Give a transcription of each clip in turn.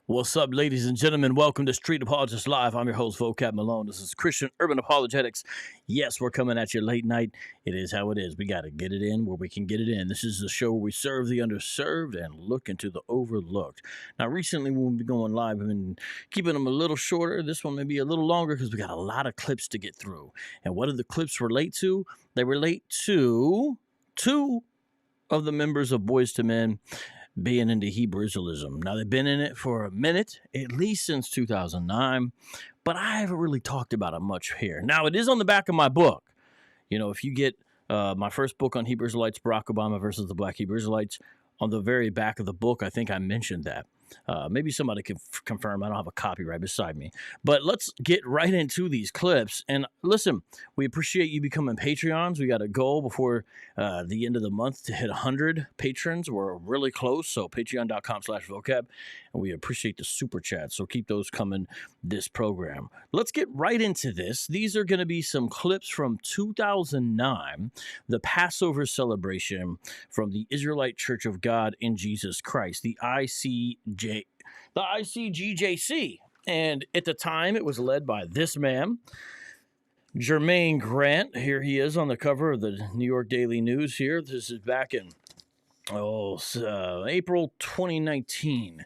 What's up, ladies and gentlemen? Welcome to Street Apologetics Live. I'm your host, Vocab Malone. This is Christian Urban Apologetics. Yes, we're coming at you late night. It is how it is. We got to get it in where we can get it in. This is the show where we serve the underserved and look into the overlooked. Now, recently, when we've been going live, we've been keeping them a little shorter. This one may be a little longer because we got a lot of clips to get through. And what do the clips relate to? They relate to two of the members of Boyz II Men being into Hebrew Israelism. Now, they've been in it for a minute, at least since 2009, but I haven't really talked about it much here. Now, it is on the back of my book. You know, if you get my first book on Hebrew Israelites, Barack Obama versus the Black Hebrew Israelites, on the very back of the book, I think I mentioned that. Maybe somebody can confirm. I don't have a copy right beside me. But let's get right into these clips. And listen, we appreciate you becoming Patreons. We got a goal before the end of the month to hit 100 patrons. We're really close. So patreon.com/vocab. And we appreciate the super chats. So keep those coming this program. Let's get right into this. These are going to be some clips from 2009, the Passover celebration from the Israelite Church of God in Jesus Christ, the ICGJC. And at the time, it was led by this man, Jermaine Grant. Here he is on the cover of the New York Daily News here. This is back in April 2019.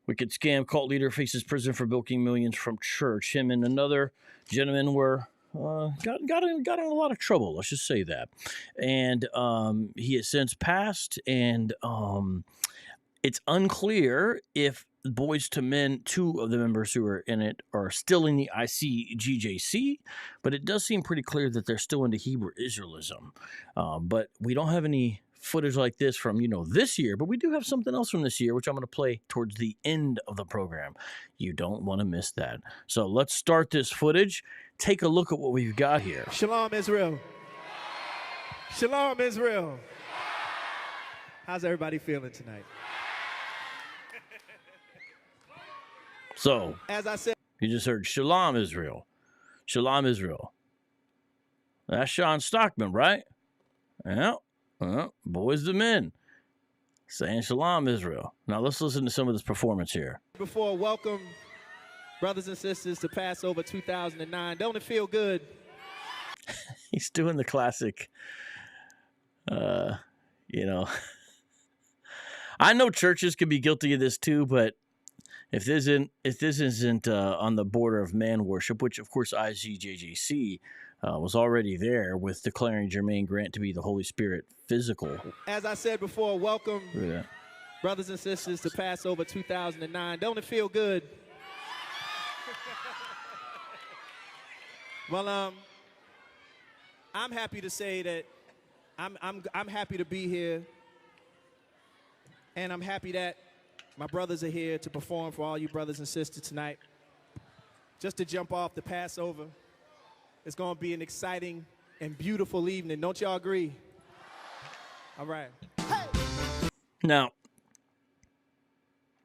Wicked scam cult leader faces prison for bilking millions from church. Him and another gentleman were got in a lot of trouble. Let's just say that. And he has since passed, and it's unclear if Boyz II Men, two of the members who are in it, are still in the ICGJC, but it does seem pretty clear that they're still into Hebrew Israelism. But we don't have any footage like this from, this year, but we do have something else from this year, which I'm going to play towards the end of the program. You don't want to miss that. So let's start this footage. Take a look at what we've got here. Shalom Israel. Shalom Israel. How's everybody feeling tonight? So, as I said, you just heard Shalom Israel. Shalom Israel. That's Shawn Stockman, right? Yeah. Boyz II Men saying Shalom Israel. Now let's listen to some of this performance here. Before, welcome brothers and sisters to Passover 2009. Don't it feel good? He's doing the classic, I know churches can be guilty of this too, but if this isn't on the border of man worship, which of course ICGJC was already there with declaring Jermaine Grant to be the Holy Spirit physical. As I said before, welcome brothers and sisters to Passover 2009. Don't it feel good? Well, I'm happy to say that I'm happy to be here, and I'm happy that my brothers are here to perform for all you brothers and sisters tonight. Just to jump off the Passover, it's going to be an exciting and beautiful evening. Don't y'all agree? All right. Hey! Now,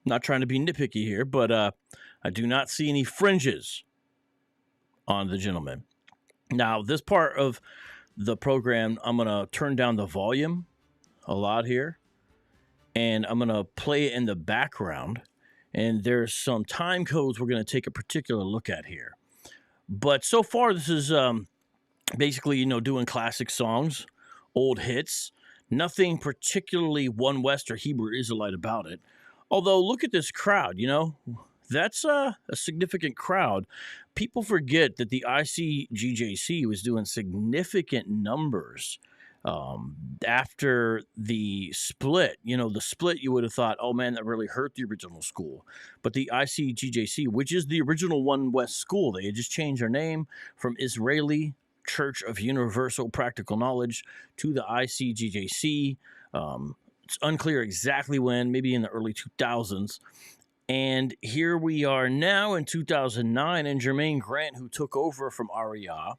not trying to be nitpicky here, but I do not see any fringes on the gentleman. Now, this part of the program, I'm going to turn down the volume a lot here, and I'm going to play it in the background. And there's some time codes we're going to take a particular look at here. But so far, this is basically, doing classic songs, old hits, nothing particularly One West or Hebrew Israelite about it. Although, look at this crowd, that's a significant crowd. People forget that the ICGJC was doing significant numbers after the split. The split, you would have thought, oh man, that really hurt the original school. But the ICGJC, which is the original One West school, they had just changed their name from Israelite Church of Universal Practical Knowledge to the ICGJC. It's unclear exactly when, maybe in the early 2000s. And here we are now in 2009, and Jermaine Grant, who took over from Ariah,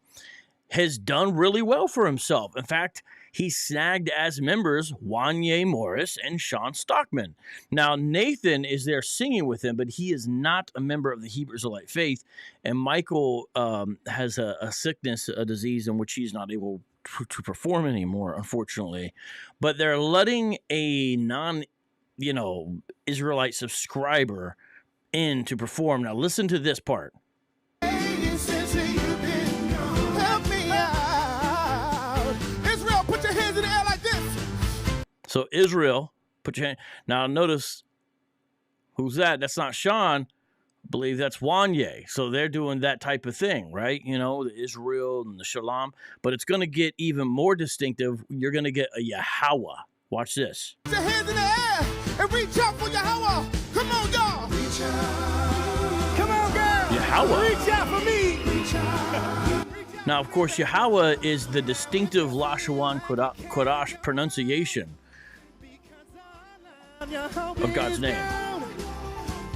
has done really well for himself. In fact, he snagged as members Wanya Morris and Shawn Stockman. Now, Nathan is there singing with him, but he is not a member of the Hebrew Israelite faith. And Michael has a sickness, a disease in which he's not able to perform anymore, unfortunately. But they're letting a Israelite subscriber in to perform. Now listen to this part. Help me out. Israel, put your hands in the air like this. So Israel, put your hand. Now notice, who's that? That's not Shawn. I believe that's Wanya. So they're doing that type of thing, right? You know, the Israel and the Shalom. But it's going to get even more distinctive. You're going to get a Yahweh. Watch this. Put your hands in the air and reach out for Yahweh. Come on, y'all. Reach out. Come on, girl. Yahweh. Reach out for me. Reach out. Now, of course, Yahweh is the distinctive Lashawan Kodash pronunciation of God's name.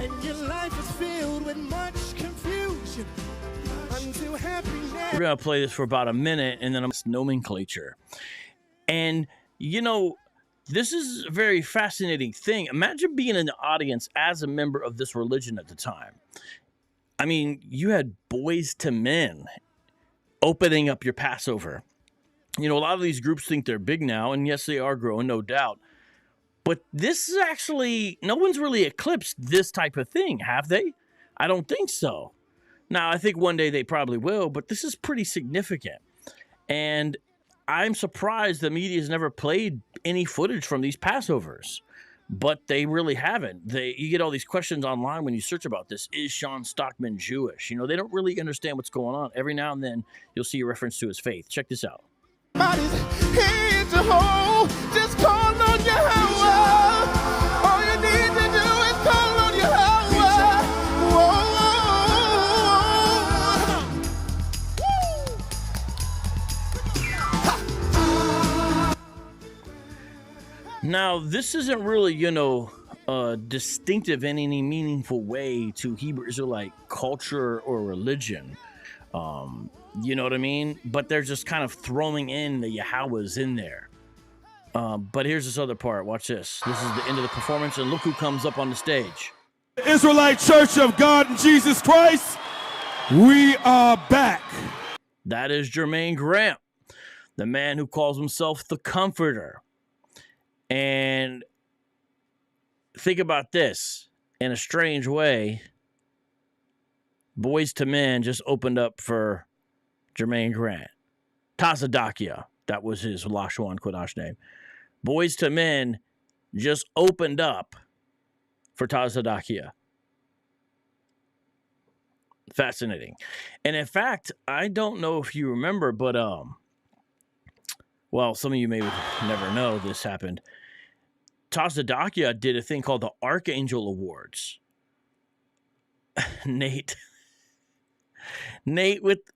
And your life is filled with much confusion until happiness. We're going to play this for about a minute, and then I'm nomenclature. And, you know, this is a very fascinating thing. Imagine being in the audience as a member of this religion at the time. I mean, you had Boyz II Men opening up your Passover. You know, a lot of these groups think they're big now, and yes, they are growing, no doubt. But this is actually, no one's really eclipsed this type of thing, have they? I don't think so. Now, I think one day they probably will, but this is pretty significant. And I'm surprised the media has never played any footage from these Passovers, but they really haven't. You get all these questions online when you search about this. Is Shawn Stockman Jewish? You know, they don't really understand what's going on. Every now and then, you'll see a reference to his faith. Check this out. Body's here to hold. Just call on Yahweh. All you need to do is call on Yahweh. Whoa. Now, this isn't really, you know, distinctive in any meaningful way to Hebrew Israelite culture or religion. You know what I mean? But they're just kind of throwing in the Yahwehs in there. But here's this other part. Watch this. This is the end of the performance, and look who comes up on the stage. Israelite Church of God and Jesus Christ, we are back. That is Jermaine Grant, the man who calls himself the Comforter. And think about this. In a strange way, Boyz II Men just opened up for Jermaine Grant. Tazadakia, that was his Lashawan Kodash name. Boyz II Men just opened up for Tazadakia. Fascinating. And in fact, I don't know if you remember, but well, some of you may never know this happened. Tazadakia did a thing called the Archangel Awards. Nate,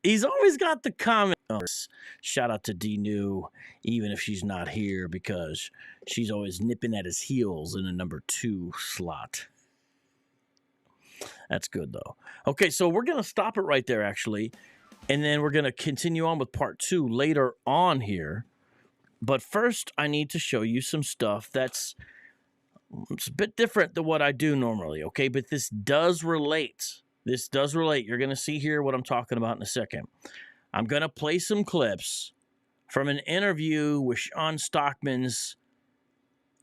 he's always got the comments. Shout out to D New, even if she's not here, because she's always nipping at his heels in a number 2 slot. That's good, though. Okay, so we're going to stop it right there, actually, and then we're going to continue on with part 2 later on here. But first, I need to show you some stuff it's a bit different than what I do normally, okay? But this does relate. This does relate. You're going to see here what I'm talking about in a second. I'm going to play some clips from an interview with Shawn Stockman's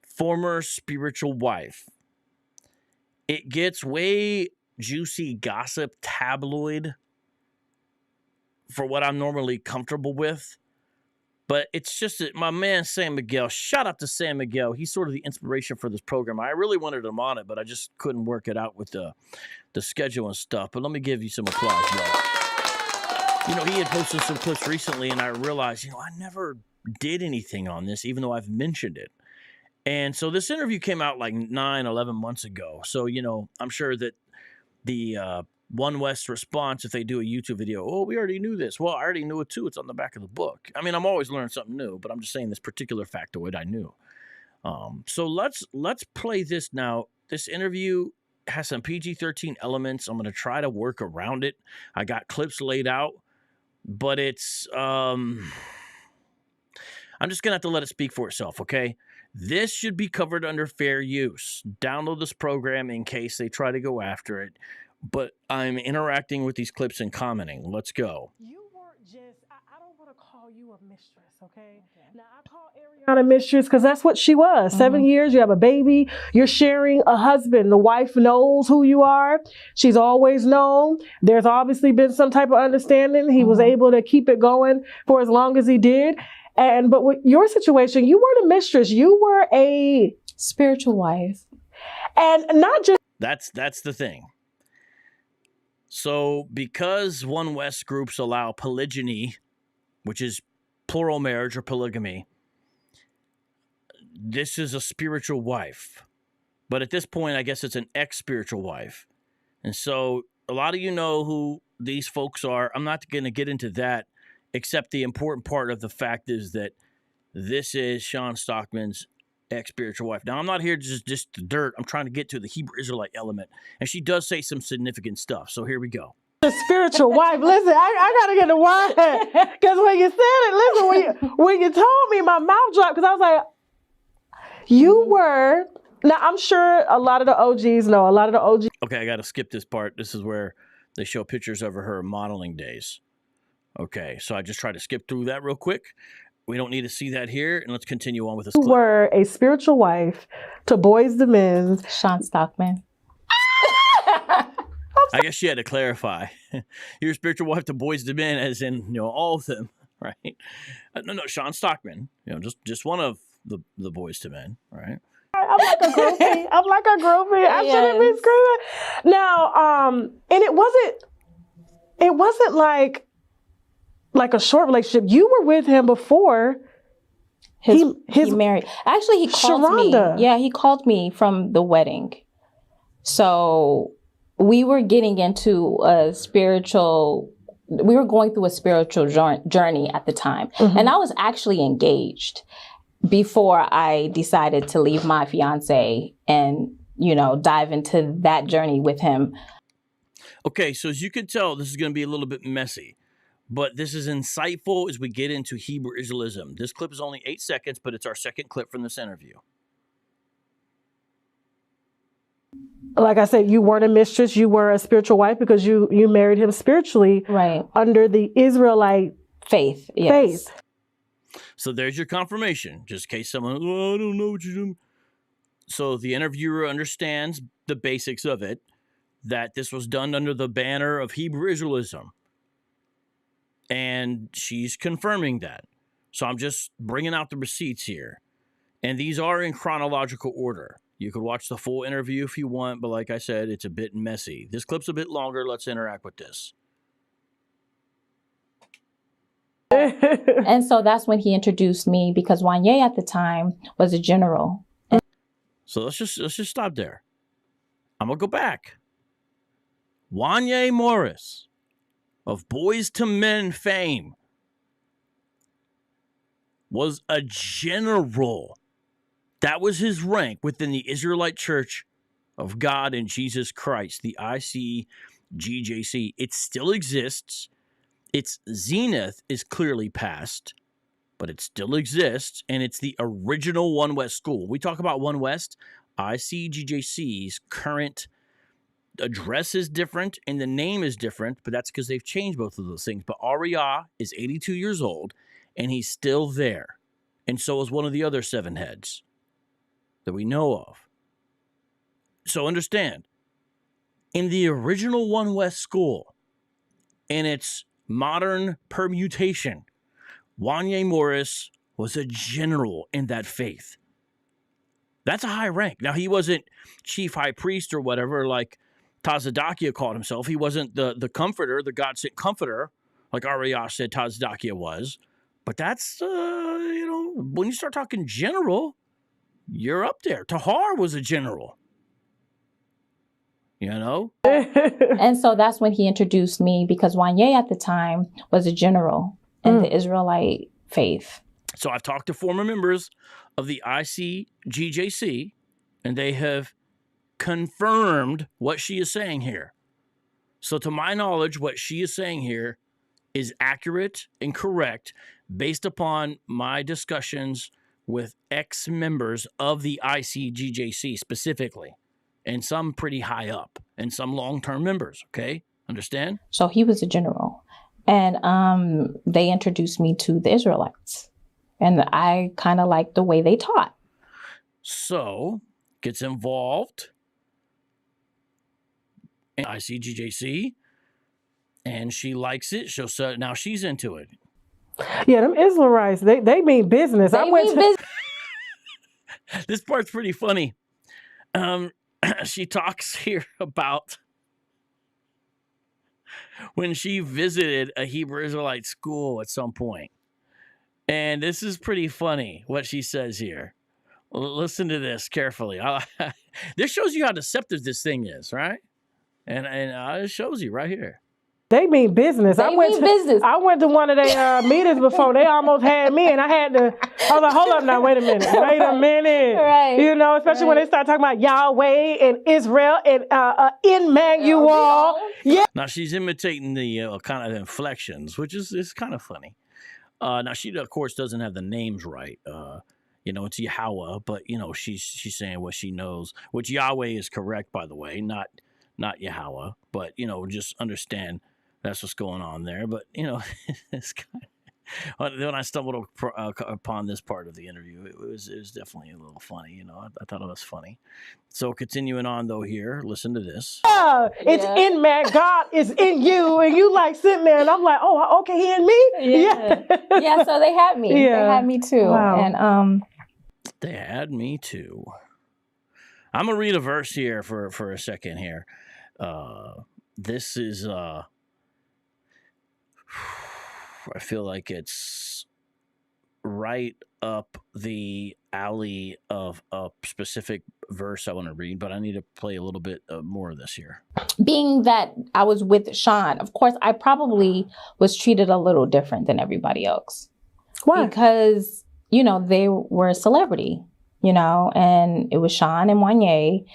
former spiritual wife. It gets way juicy gossip tabloid for what I'm normally comfortable with. But it's just that my man, San Miguel, shout out to San Miguel. He's sort of the inspiration for this program. I really wanted him on it, but I just couldn't work it out with the schedule and stuff. But let me give you some applause, bro. You know, he had posted some clips recently, and I realized, I never did anything on this, even though I've mentioned it. And so this interview came out like 9-11 months ago. So, I'm sure that the One West response, if they do a YouTube video, oh, we already knew this. Well, I already knew it too. It's on the back of the book. I mean, I'm always learning something new, but I'm just saying this particular factoid I knew. So let's play this now. This interview has some PG-13 elements. I'm going to try to work around it. I got clips laid out, but it's I'm just going to have to let it speak for itself, okay? This should be covered under fair use. Download this program in case they try to go after it. But I'm interacting with these clips and commenting. Let's go. You weren't just, I don't want to call you a mistress, okay? Now, I call Ariana a mistress because that's what she was. 7 years, you have a baby, you're sharing a husband. The wife knows who you are. She's always known. There's obviously been some type of understanding. He was able to keep it going for as long as he did. But with your situation, you weren't a mistress. You were a spiritual wife. And not just... That's the thing. So because One West groups allow polygyny, which is plural marriage or polygamy, this is a spiritual wife. But at this point, I guess it's an ex-spiritual wife. And so a lot of you know who these folks are. I'm not going to get into that, except the important part of the fact is that this is Shawn Stockman's ex-spiritual wife. Now, I'm not here just the dirt. I'm trying to get to the Hebrew Israelite element. And she does say some significant stuff. So here we go. The spiritual wife. Listen, I got to get the wine. Because when you said it, listen, when you told me, my mouth dropped. Because I was like, you were... Now, I'm sure a lot of the OGs know. A lot of the OGs... Okay, I got to skip this part. This is where they show pictures of her modeling days. Okay, so I just tried to skip through that real quick. We don't need to see that here, and let's continue on with this clip. You were a spiritual wife to Boyz II Shawn Stockman. I guess she had to clarify. You're a spiritual wife to Boyz II Men, as in, all of them, right? No, Shawn Stockman. Just one of the Boyz II Men, right? I'm like a groupie. I shouldn't be screaming. Now, and it wasn't like a short relationship. You were with him before he married. Actually, he called me. Yeah, he called me from the wedding. So we were getting into we were going through a spiritual journey at the time. And I was actually engaged before I decided to leave my fiance and, dive into that journey with him. Okay, so as you can tell, this is going to be a little bit messy. But this is insightful as we get into Hebrew Israelism. This clip is only 8 seconds, but it's our second clip from this interview. Like I said, you weren't a mistress. You were a spiritual wife because you married him spiritually, right, under the Israelite faith. Yes. So there's your confirmation, just in case someone, I don't know what you're doing. So the interviewer understands the basics of it, that this was done under the banner of Hebrew Israelism. And she's confirming that. So I'm just bringing out the receipts here. And these are in chronological order. You could watch the full interview if you want, but like I said, it's a bit messy. This clip's a bit longer. Let's interact with this. And so that's when he introduced me, because Wanya at the time was a general. So let's just stop there. I'm going to go back. Wanya Morris, of Boyz II Men fame, was a general. That was his rank within the Israelite Church of God and Jesus Christ, the ICGJC. It still exists. Its zenith is clearly past, but it still exists, and it's the original One West school. We talk about One West, ICGJC's current address is different and the name is different, but that's because they've changed both of those things. But Ariah is 82 years old, and he's still there. And so is one of the other 7 heads that we know of. So understand, in the original One West school, in its modern permutation, Wanya Morris was a general in that faith. That's a high rank. Now, he wasn't chief high priest or whatever like Tazadakia called himself. He wasn't the comforter, the God-sent comforter, like Ariah said Tazadakia was. But that's, when you start talking general, you're up there. Tahar was a general. And so that's when he introduced me, because Wanya at the time was a general in the Israelite faith. So I've talked to former members of the ICGJC, and they have confirmed what she is saying here. So to my knowledge, what she is saying here is accurate and correct based upon my discussions with ex-members of the ICGJC specifically, and some pretty high up, and some long-term members, okay? Understand? So he was a general. And they introduced me to the Israelites. And I kind of liked the way they taught. So, gets involved in ICGJC, and she likes it. So now she's into it. Yeah, them Israelites, they mean business. This part's pretty funny. She talks here about when she visited a Hebrew Israelite school at some point. And this is pretty funny, what she says here. Listen to this carefully. This shows you how deceptive this thing is, right? And it shows you right here. They mean business. I went to one of their meetings before. They almost had me, and I was like, hold up now, wait a minute. Right. You know, especially when they start talking about Yahweh and Israel and Emmanuel. Yeah. Now, she's imitating the kind of inflections, which is kind of funny. Now, she, of course, doesn't have the names right. It's Yahweh, but, she's saying what she knows, which Yahweh is correct, by the way, not Yahweh. But, just understand that's what's going on there. But, it's kind of, when I stumbled upon this part of the interview, it was definitely a little funny. I thought it was funny. So continuing on, though, here, listen to this. It's in man. God is in you. And you like sitting there. And I'm like, oh, okay, he in me? Yeah, so they had me. Yeah. They had me too. Wow. And they had me too. I'm going to read a verse here for a second here. This is, I feel like it's right up the alley of a specific verse I want to read, but I need to play a little bit more of this here. Being that I was with Shawn, of course, I probably was treated a little different than everybody else. Why? Because, they were a celebrity, and it was Shawn and Wanya.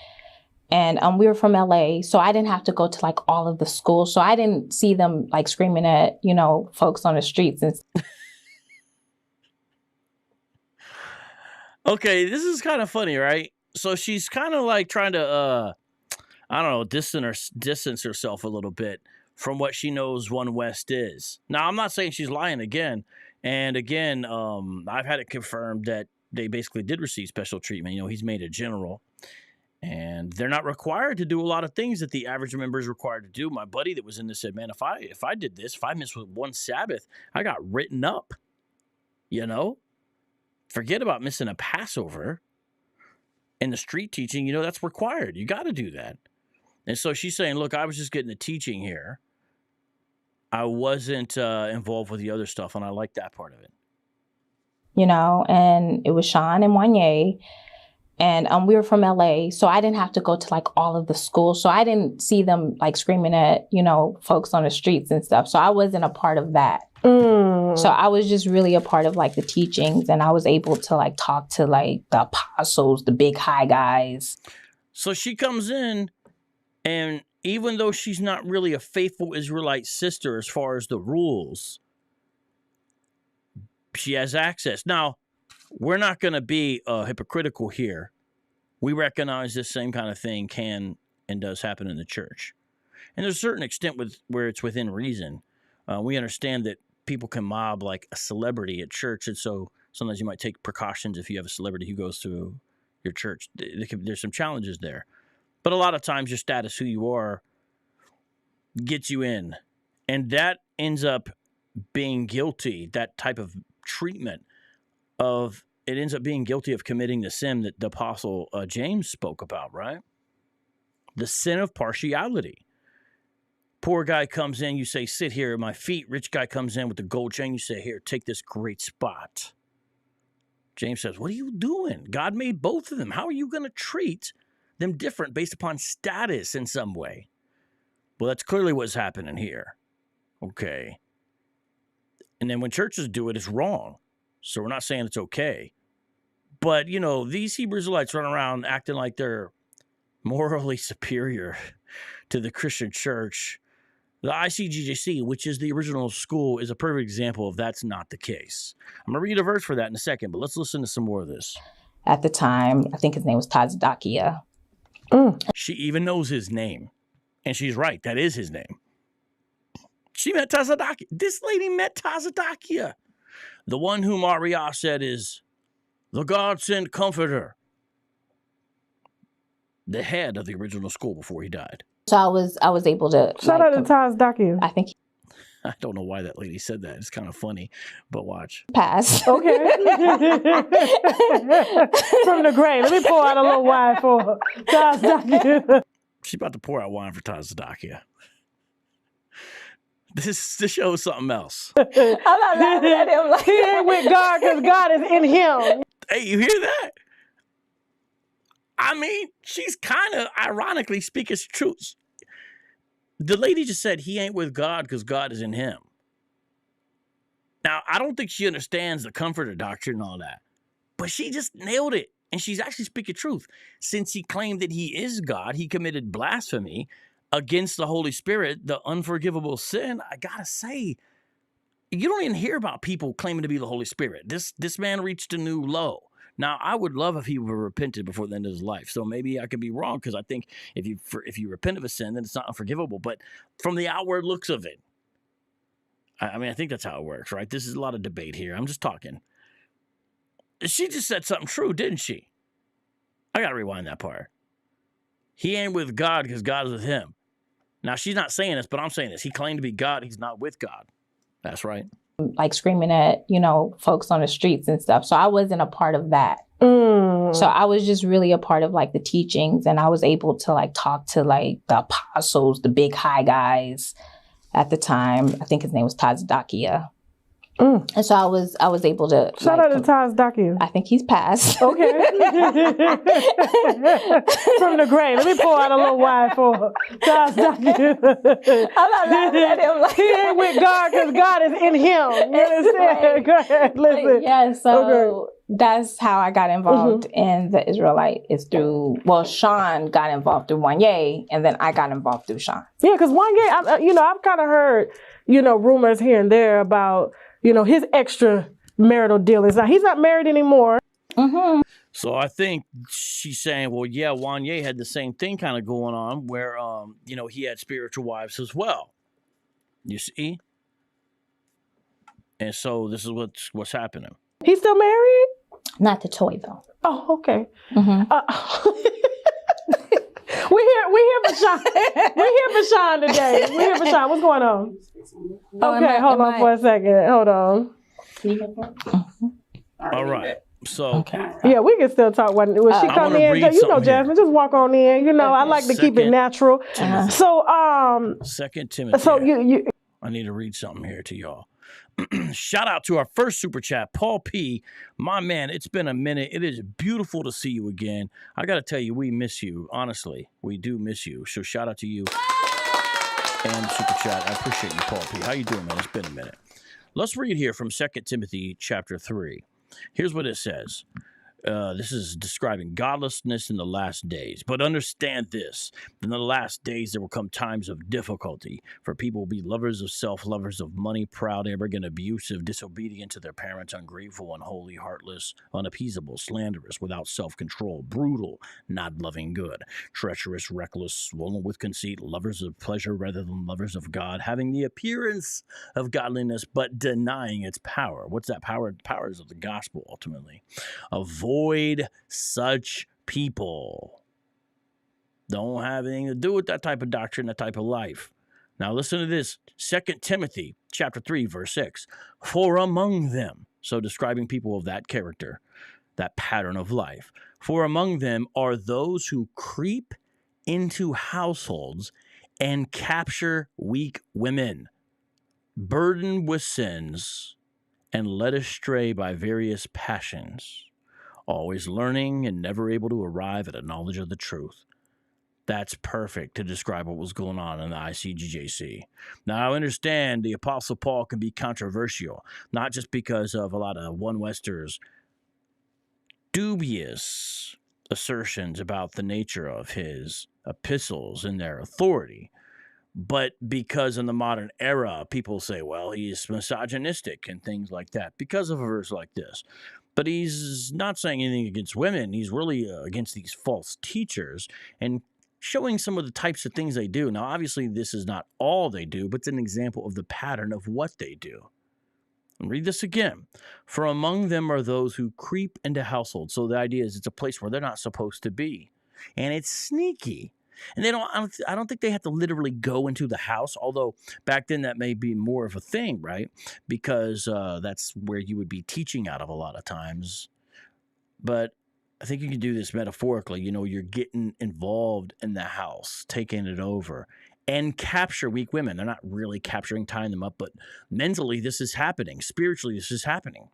And we were from LA, so I didn't have to go to like all of the schools. So I didn't see them like screaming at, folks on the streets. And okay, this is kind of funny, right? So she's kind of like trying to, distance herself a little bit from what she knows One West is. Now, I'm not saying she's lying again. And again, I've had it confirmed that they basically did receive special treatment. He's made a general. And they're not required to do a lot of things that the average member is required to do. My buddy that was in this said, man, if I did this, if I missed with one Sabbath, I got written up. Forget about missing a Passover. And the street teaching, that's required. You got to do that. And so she's saying, look, I was just getting the teaching here. I wasn't involved with the other stuff, and I like that part of it. And it was Shawn and Wanya. And we were from LA, so I didn't have to go to like all of the schools. So I didn't see them like screaming at, folks on the streets and stuff. So I wasn't a part of that. So I was just really a part of like the teachings, and I was able to like talk to like the apostles, the big high guys. So she comes in, and even though she's not really a faithful Israelite sister as far as the rules, she has access. Now, we're not going to be hypocritical here. We recognize this same kind of thing can and does happen in the church. And there's a certain extent where it's within reason. We understand that people can mob like a celebrity at church. And so sometimes you might take precautions if you have a celebrity who goes to your church. There's some challenges there. But a lot of times your status, who you are, gets you in. And that ends up being guilty, that type of treatment it ends up being guilty of committing the sin that the Apostle James spoke about, right? The sin of partiality. Poor guy comes in, you say, sit here at my feet. Rich guy comes in with the gold chain, you say, here, take this great spot. James says, what are you doing? God made both of them. How are you going to treat them different based upon status in some way? Well, that's clearly what's happening here. Okay. And then when churches do it, it's wrong. So we're not saying it's okay. But, these Hebrew Israelites run around acting like they're morally superior to the Christian church. The ICGJC, which is the original school, is a perfect example of that's not the case. I'm going to read a verse for that in a second, but let's listen to some more of this. At the time, I think his name was Tazdakia. She even knows his name. And she's right. That is his name. She met Tazadakia. This lady met Tazadakia. The one whom Ariah said is the God-sent comforter. The head of the original school before he died. So I was able to Shout out to Tazadakia. I think I don't know why that lady said that. It's kind of funny, but watch. pass. Okay. From the grave. Let me pour out a little wine for Tazadakia. She's about to pour out wine for Tazadakia. This shows something else. I'm not laughing at him like He ain't with God because God is in him. Hey, you hear that? I mean, she's kind of ironically speaking truth. The lady just said he ain't with God because God is in him. Now, I don't think she understands the comforter doctrine and all that, but she just nailed it. And she's actually speaking truth. Since he claimed that he is God, he committed blasphemy against the Holy Spirit, the unforgivable sin. I gotta say, you don't even hear about people claiming to be the Holy Spirit. This man reached a new low. Now, I would love if he were repented before the end of his life. So maybe I could be wrong, because I think if you repent of a sin, then it's not unforgivable. But from the outward looks of it, I mean, I think that's how it works, right? This is a lot of debate here. I'm just talking. She just said something true, didn't she? I got to rewind that part. He ain't with God because God is with him. Now, she's not saying this, but I'm saying this. He claimed to be God. He's not with God. That's right. like screaming at, folks on the streets and stuff. So I wasn't a part of that. So I was just really a part of like the teachings, and I was able to like talk to like the apostles, the big high guys at the time. I think his name was Tazadakia. And so I was able to shout out to Tazadakia. I think he's passed. Okay. From the grave. Let me pour out a little wine for Tazadakia. I'm not laughing at him like he ain't with God because God is in him. You understand? Go ahead, listen. Yeah, so that's how I got involved in the Israelite, is through, Shawn got involved through Wanya, and then I got involved through Shawn. Yeah, because Wanya, I've kind of heard, rumors here and there about, his extra marital dealings. Now, he's not married anymore. So I think she's saying, well, yeah, Wanya had the same thing kind of going on where, he had spiritual wives as well. You see? And so this is what's happening. He's still married? Not to Tori, though. Oh, okay. We're here for Shawn. We're here for Shawn today. We're here for Shawn. What's going on? Okay, hold on for a second. Hold on. All right. So, yeah, we can still talk when she come in. Jasmine, just walk on in. I like to keep it natural. So, 2 Timothy. So you I need to read something here to y'all. Shout out to our first super chat, Paul P. My man, it's been a minute. It is beautiful to see you again. I got to tell you, we miss you. Honestly, we do miss you. So shout out to you and super chat. I appreciate you, Paul P. How you doing, man? It's been a minute. Let's read here from 2 Timothy chapter 3. Here's what it says. This is describing godlessness in the last days. But understand this. In the last days, there will come times of difficulty. For people will be lovers of self, lovers of money, proud, arrogant, abusive, disobedient to their parents, ungrateful, unholy, heartless, unappeasable, slanderous, without self-control, brutal, not loving good, treacherous, reckless, swollen with conceit, lovers of pleasure rather than lovers of God, having the appearance of godliness, but denying its power. What's that power? The power is of the gospel, ultimately. Avoid such people. Don't have anything to do with that type of doctrine, that type of life. Now listen to this. 2 Timothy chapter 3, verse 6. For among them, so describing people of that character, that pattern of life, for among them are those who creep into households and capture weak women, burdened with sins, and led astray by various passions, always learning and never able to arrive at a knowledge of the truth. That's perfect to describe what was going on in the ICGJC. Now, I understand the Apostle Paul can be controversial, not just because of a lot of One Westers' dubious assertions about the nature of his epistles and their authority, but because in the modern era, people say, well, he's misogynistic and things like that because of a verse like this. But he's not saying anything against women. He's really against these false teachers and showing some of the types of things they do. Now, obviously, this is not all they do, but it's an example of the pattern of what they do. And read this again. For among them are those who creep into households. So the idea is it's a place where they're not supposed to be. And it's sneaky. And I don't think they have to literally go into the house, although back then that may be more of a thing, right? Because that's where you would be teaching out of a lot of times. But I think you can do this metaphorically. You're getting involved in the house, taking it over, and capture weak women. They're not really capturing, tying them up, but mentally this is happening. Spiritually, this is happening.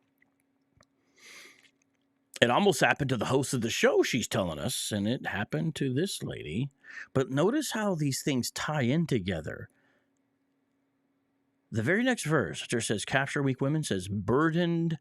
It almost happened to the host of the show, she's telling us, and it happened to this lady. But notice how these things tie in together. The very next verse, which says, capture weak women, says, burdened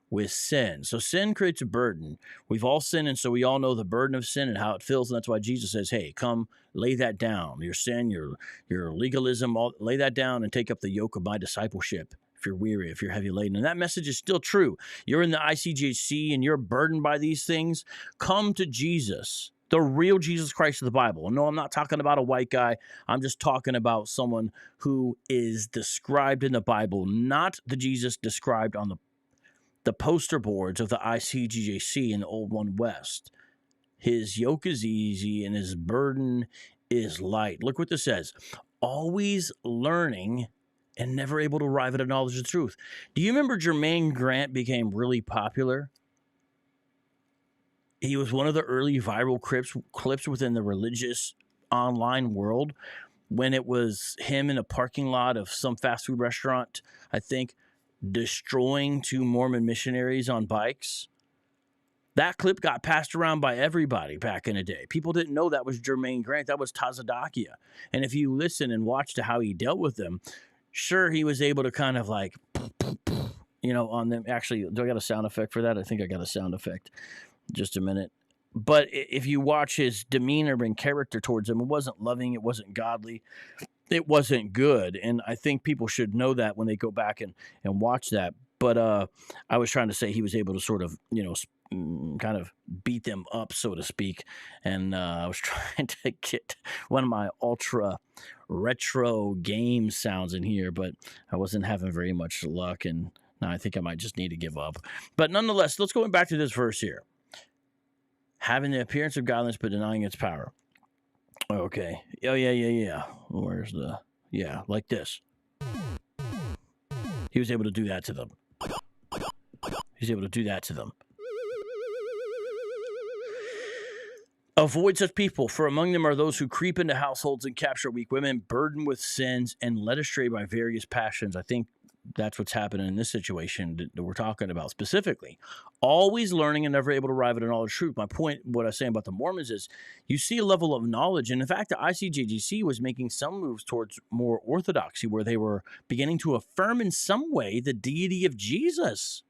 with sin. So sin creates a burden. We've all sinned, and so we all know the burden of sin and how it feels, and that's why Jesus says, hey, come lay that down. Your sin, your legalism, lay that down and take up the yoke of my discipleship. If you're weary, if you're heavy laden. And that message is still true. You're in the ICGJC and you're burdened by these things. Come to Jesus, the real Jesus Christ of the Bible. No, I'm not talking about a white guy. I'm just talking about someone who is described in the Bible, not the Jesus described on the poster boards of the ICGJC in the Old One West. His yoke is easy and his burden is light. Look what this says. Always learning and never able to arrive at a knowledge of the truth. Do you remember Jermaine Grant became really popular? He was one of the early viral clips within the religious online world when it was him in a parking lot of some fast food restaurant, I think, destroying 2 Mormon missionaries on bikes. That clip got passed around by everybody back in the day. People didn't know that was Jermaine Grant. That was Tazadakia. And if you listen and watch to how he dealt with them, sure, he was able to kind of like, on them. Actually, do I got a sound effect for that? I think I got a sound effect. Just a minute. But if you watch his demeanor and character towards them, it wasn't loving, it wasn't godly, it wasn't good. And I think people should know that when they go back and watch that. But I was trying to say he was able to sort of, kind of beat them up, so to speak. And I was trying to get one of my ultra retro game sounds in here, but I wasn't having very much luck. And now I think I might just need to give up. But nonetheless, let's go back to this verse here. Having the appearance of godliness, but denying its power. Okay. Oh, yeah. Where's the... Yeah, like this. He was able to do that to them. He's able to do that to them. Avoid such people, for among them are those who creep into households and capture weak women, burdened with sins, and led astray by various passions. I think that's what's happening in this situation that we're talking about specifically. Always learning and never able to arrive at a knowledge of truth. My point, what I was saying about the Mormons is you see a level of knowledge. And in fact, the ICGJC was making some moves towards more orthodoxy where they were beginning to affirm in some way the deity of Jesus.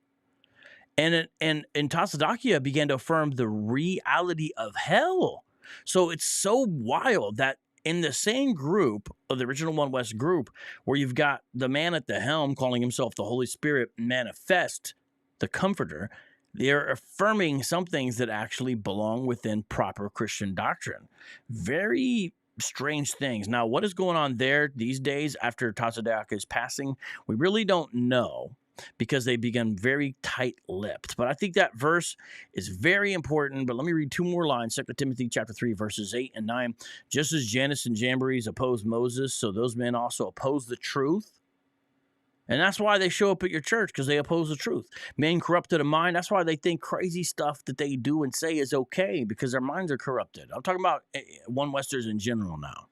And Tazadakia began to affirm the reality of hell. So it's so wild that in the same group of the original One West group, where you've got the man at the helm calling himself the Holy Spirit manifest, the Comforter, they're affirming some things that actually belong within proper Christian doctrine. Very strange things. Now, what is going on there these days after Tazadakia's passing, we really don't know, because they began very tight-lipped. But I think that verse is very important. But let me read 2 more lines. 2 Timothy chapter 3, verses 8 and 9. Just as Jannes and Jambres opposed Moses, so those men also oppose the truth. And that's why they show up at your church, because they oppose the truth. Men corrupted of mind, that's why they think crazy stuff that they do and say is okay, because their minds are corrupted. I'm talking about One Westers in general now.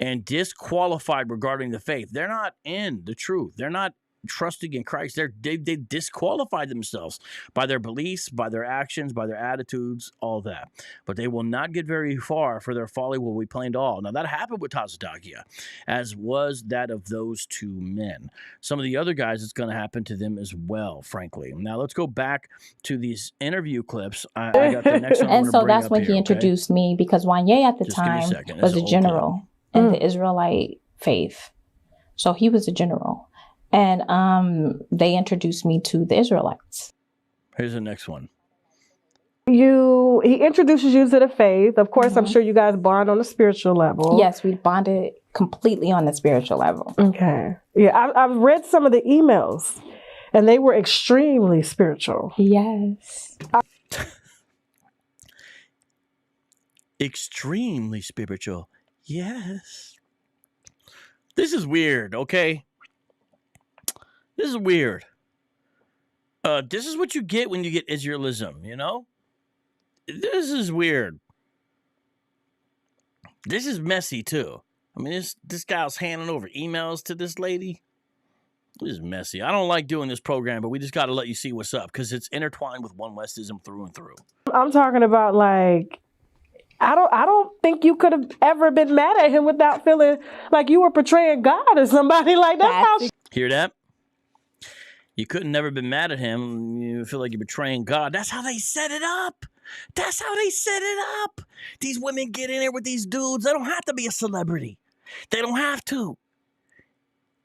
And disqualified regarding the faith. They're not in the truth. They're not trusting in Christ. They disqualified themselves by their beliefs, by their actions, by their attitudes, all that. But they will not get very far, for their folly will be plain to all. Now, that happened with Tazadakia, as was that of those 2 men. Some of the other guys, it's going to happen to them as well, frankly. Now, let's go back to these interview clips. I got the next one. And so that's when he introduced me, because Wanya at the time was a general in the Israelite faith. So he was a general. And they introduced me to the Israelites. Here's the next one. He introduces you to the faith. Of course, I'm sure you guys bond on a spiritual level. Yes, we bonded completely on the spiritual level. Okay. Yeah, I've read some of the emails, and they were extremely spiritual. Yes. Extremely spiritual. Yes. This is weird, okay? This is weird. This is what you get when you get Israelism, you know? This is weird. This is messy, too. I mean, this guy's handing over emails to this lady. This is messy. I don't like doing this program, but we just got to let you see what's up because it's intertwined with One Westism through and through. I'm talking about, like, I don't think you could have ever been mad at him without feeling like you were portraying God or somebody. Like, that's how... Hear that? You couldn't never been mad at him. You feel like you're betraying God. That's how they set it up. That's how they set it up. These women get in there with these dudes. They don't have to be a celebrity. They don't have to.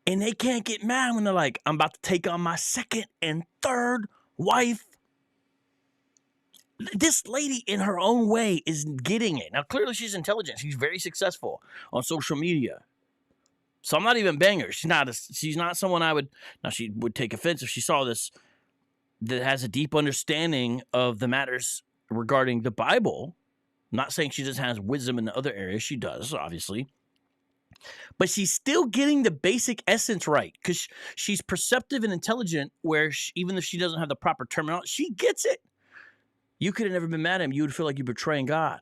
And they can't get mad when they're like, I'm about to take on my second and third wife. This lady in her own way is getting it. Now, clearly she's intelligent. She's very successful on social media. So I'm not even banging her. She's not someone I would... Now, she would take offense if she saw this that has a deep understanding of the matters regarding the Bible. I'm not saying she doesn't have wisdom in the other areas. She does, obviously. But she's still getting the basic essence right because she's perceptive and intelligent where even if she doesn't have the proper terminology, she gets it. You could have never been mad at him. You would feel like you're betraying God.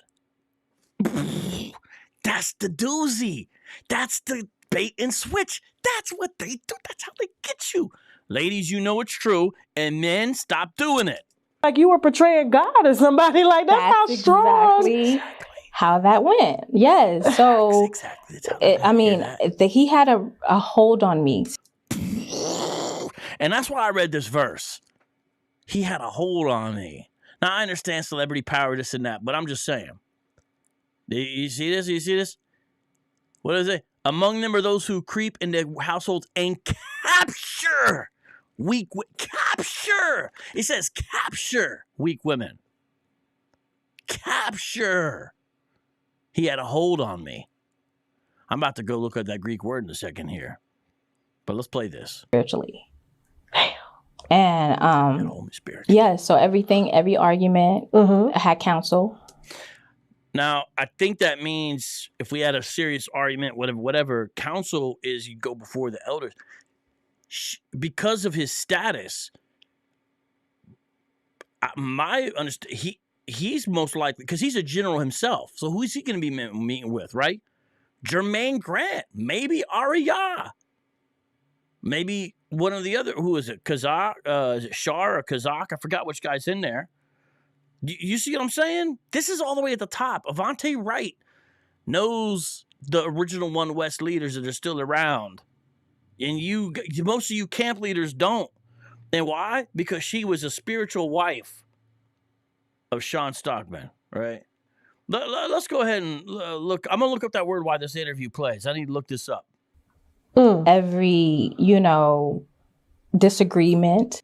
That's the doozy. That's the bait and switch. That's what they do. That's how they get you. Ladies, you know it's true. And men, stop doing it. Like you were portraying God or somebody. Like that's how strong. Exactly how that went. Yes. So exactly. That's how he had a hold on me. And that's why I read this verse. He had a hold on me. Now, I understand celebrity power, this and that, but I'm just saying. You see this? You see this? What is it? Among them are those who creep into households and capture capture. It says capture weak women. Capture. He had a hold on me. I'm about to go look at that Greek word in a second here. But let's play this. Spiritually. And yeah, so every argument had counsel. Now, I think that means if we had a serious argument, whatever counsel is, you go before the elders. Because of his status, my understanding, he's most likely, because he's a general himself. So who is he going to be meeting with, right? Jermaine Grant, maybe Arya, maybe one of the other. Who is it? Kazakh, is it Shar or Kazakh? I forgot which guy's in there. You see what I'm saying? This is all the way at the top. Avante Wright knows the original One West leaders that are still around. And most of you camp leaders don't. And why? Because she was a spiritual wife of Shawn Stockman, right? Let's go ahead and look. I'm going to look up that word while this interview plays. I need to look this up. Every, disagreement.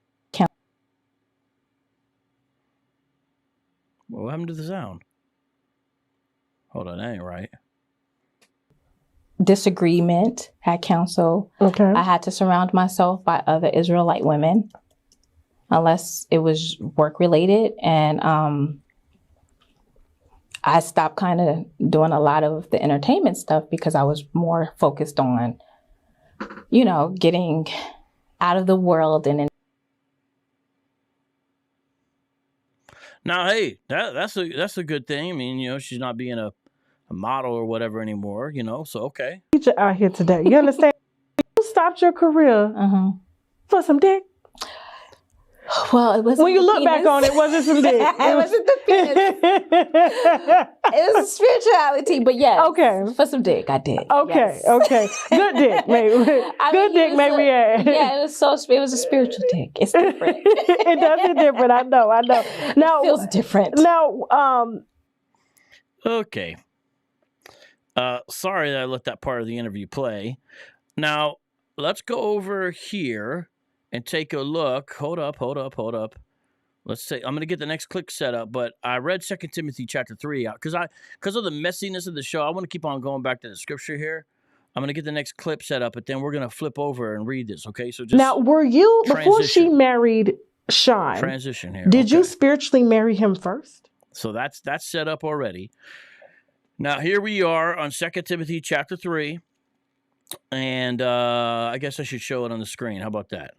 What happened to the sound? Hold on, that ain't right. Disagreement had counsel. Okay. I had to surround myself by other Israelite women, unless it was work related. And I stopped kind of doing a lot of the entertainment stuff because I was more focused on, getting out of the world and Now, hey, that's a good thing. I mean, she's not being a model or whatever anymore, so okay. Teacher out here today. You understand? You stopped your career for some dick. Well, it wasn't. When you look back on it, wasn't some dick. It wasn't the penis. It was spirituality, but yeah. Okay. For some dick, I did. Okay, yes. Okay. Good dick, maybe. We had. Yeah, it was a spiritual dick. It's different. It does get different. I know. Now, it feels different. Now, okay. Sorry that I let that part of the interview play. Now, let's go over here and take a look. Hold up. let's say I'm going to get the next click set up, but I read 2 Timothy chapter 3 out because of the messiness of the show. I want to keep on going back to the scripture here. I'm going to get the next clip set up, but then we're going to flip over and read this, okay? So just now, were you, before she married Shawn, transition here. Did you spiritually marry him first? So that's set up already. Now, here we are on 2 Timothy chapter 3, and I guess I should show it on the screen. How about that?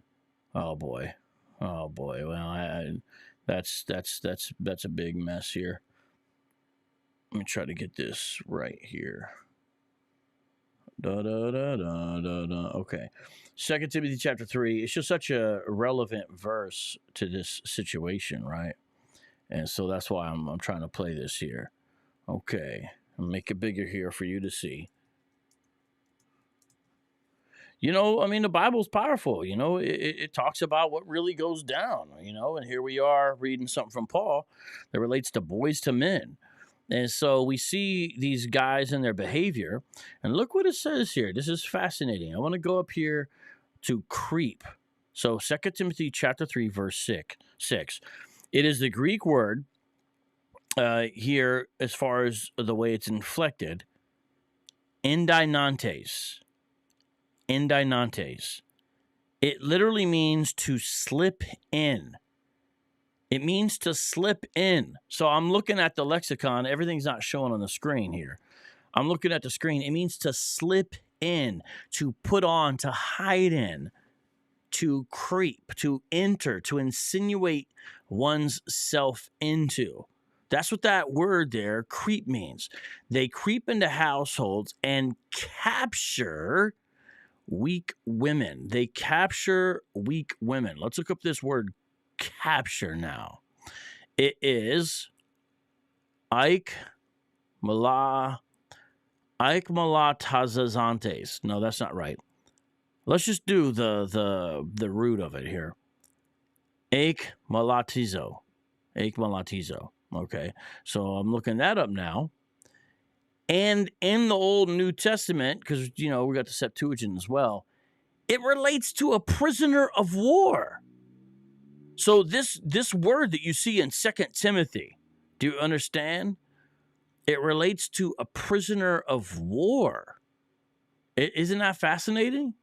Oh, boy. Well, that's a big mess here. Let me try to get this right here. Okay. 2 Timothy chapter 3. It's just such a relevant verse to this situation, right? And so that's why I'm trying to play this here. Okay. I'll make it bigger here for you to see. You know, I mean, the Bible's powerful. You know, it talks about what really goes down, you know, and here we are reading something from Paul that relates to boys to men. And so we see these guys and their behavior, and look what it says here. This is fascinating. I want to go up here to creep. So 2 Timothy chapter 3, verse 6. It is the Greek word here, as far as the way it's inflected, endinantes. Endinantes. It literally means to slip in. It means to slip in. So I'm looking at the lexicon. Everything's not showing on the screen here. I'm looking at the screen. It means to slip in, to put on, to hide in, to creep, to enter, to insinuate one's self into. That's what that word there, creep, means. They creep into households and capture weak women. They capture weak women. Let's look up this word capture now. It is aikmalatazazantes. No, that's not right. Let's just do the root of it here. Aikmalatizo. Aikmalatizo. Okay. So I'm looking that up now. And in the Old and New Testament, because, you know, we got the Septuagint as well, it relates to a prisoner of war. So this word that you see in 2 Timothy, do you understand? It relates to a prisoner of war. Isn't that fascinating?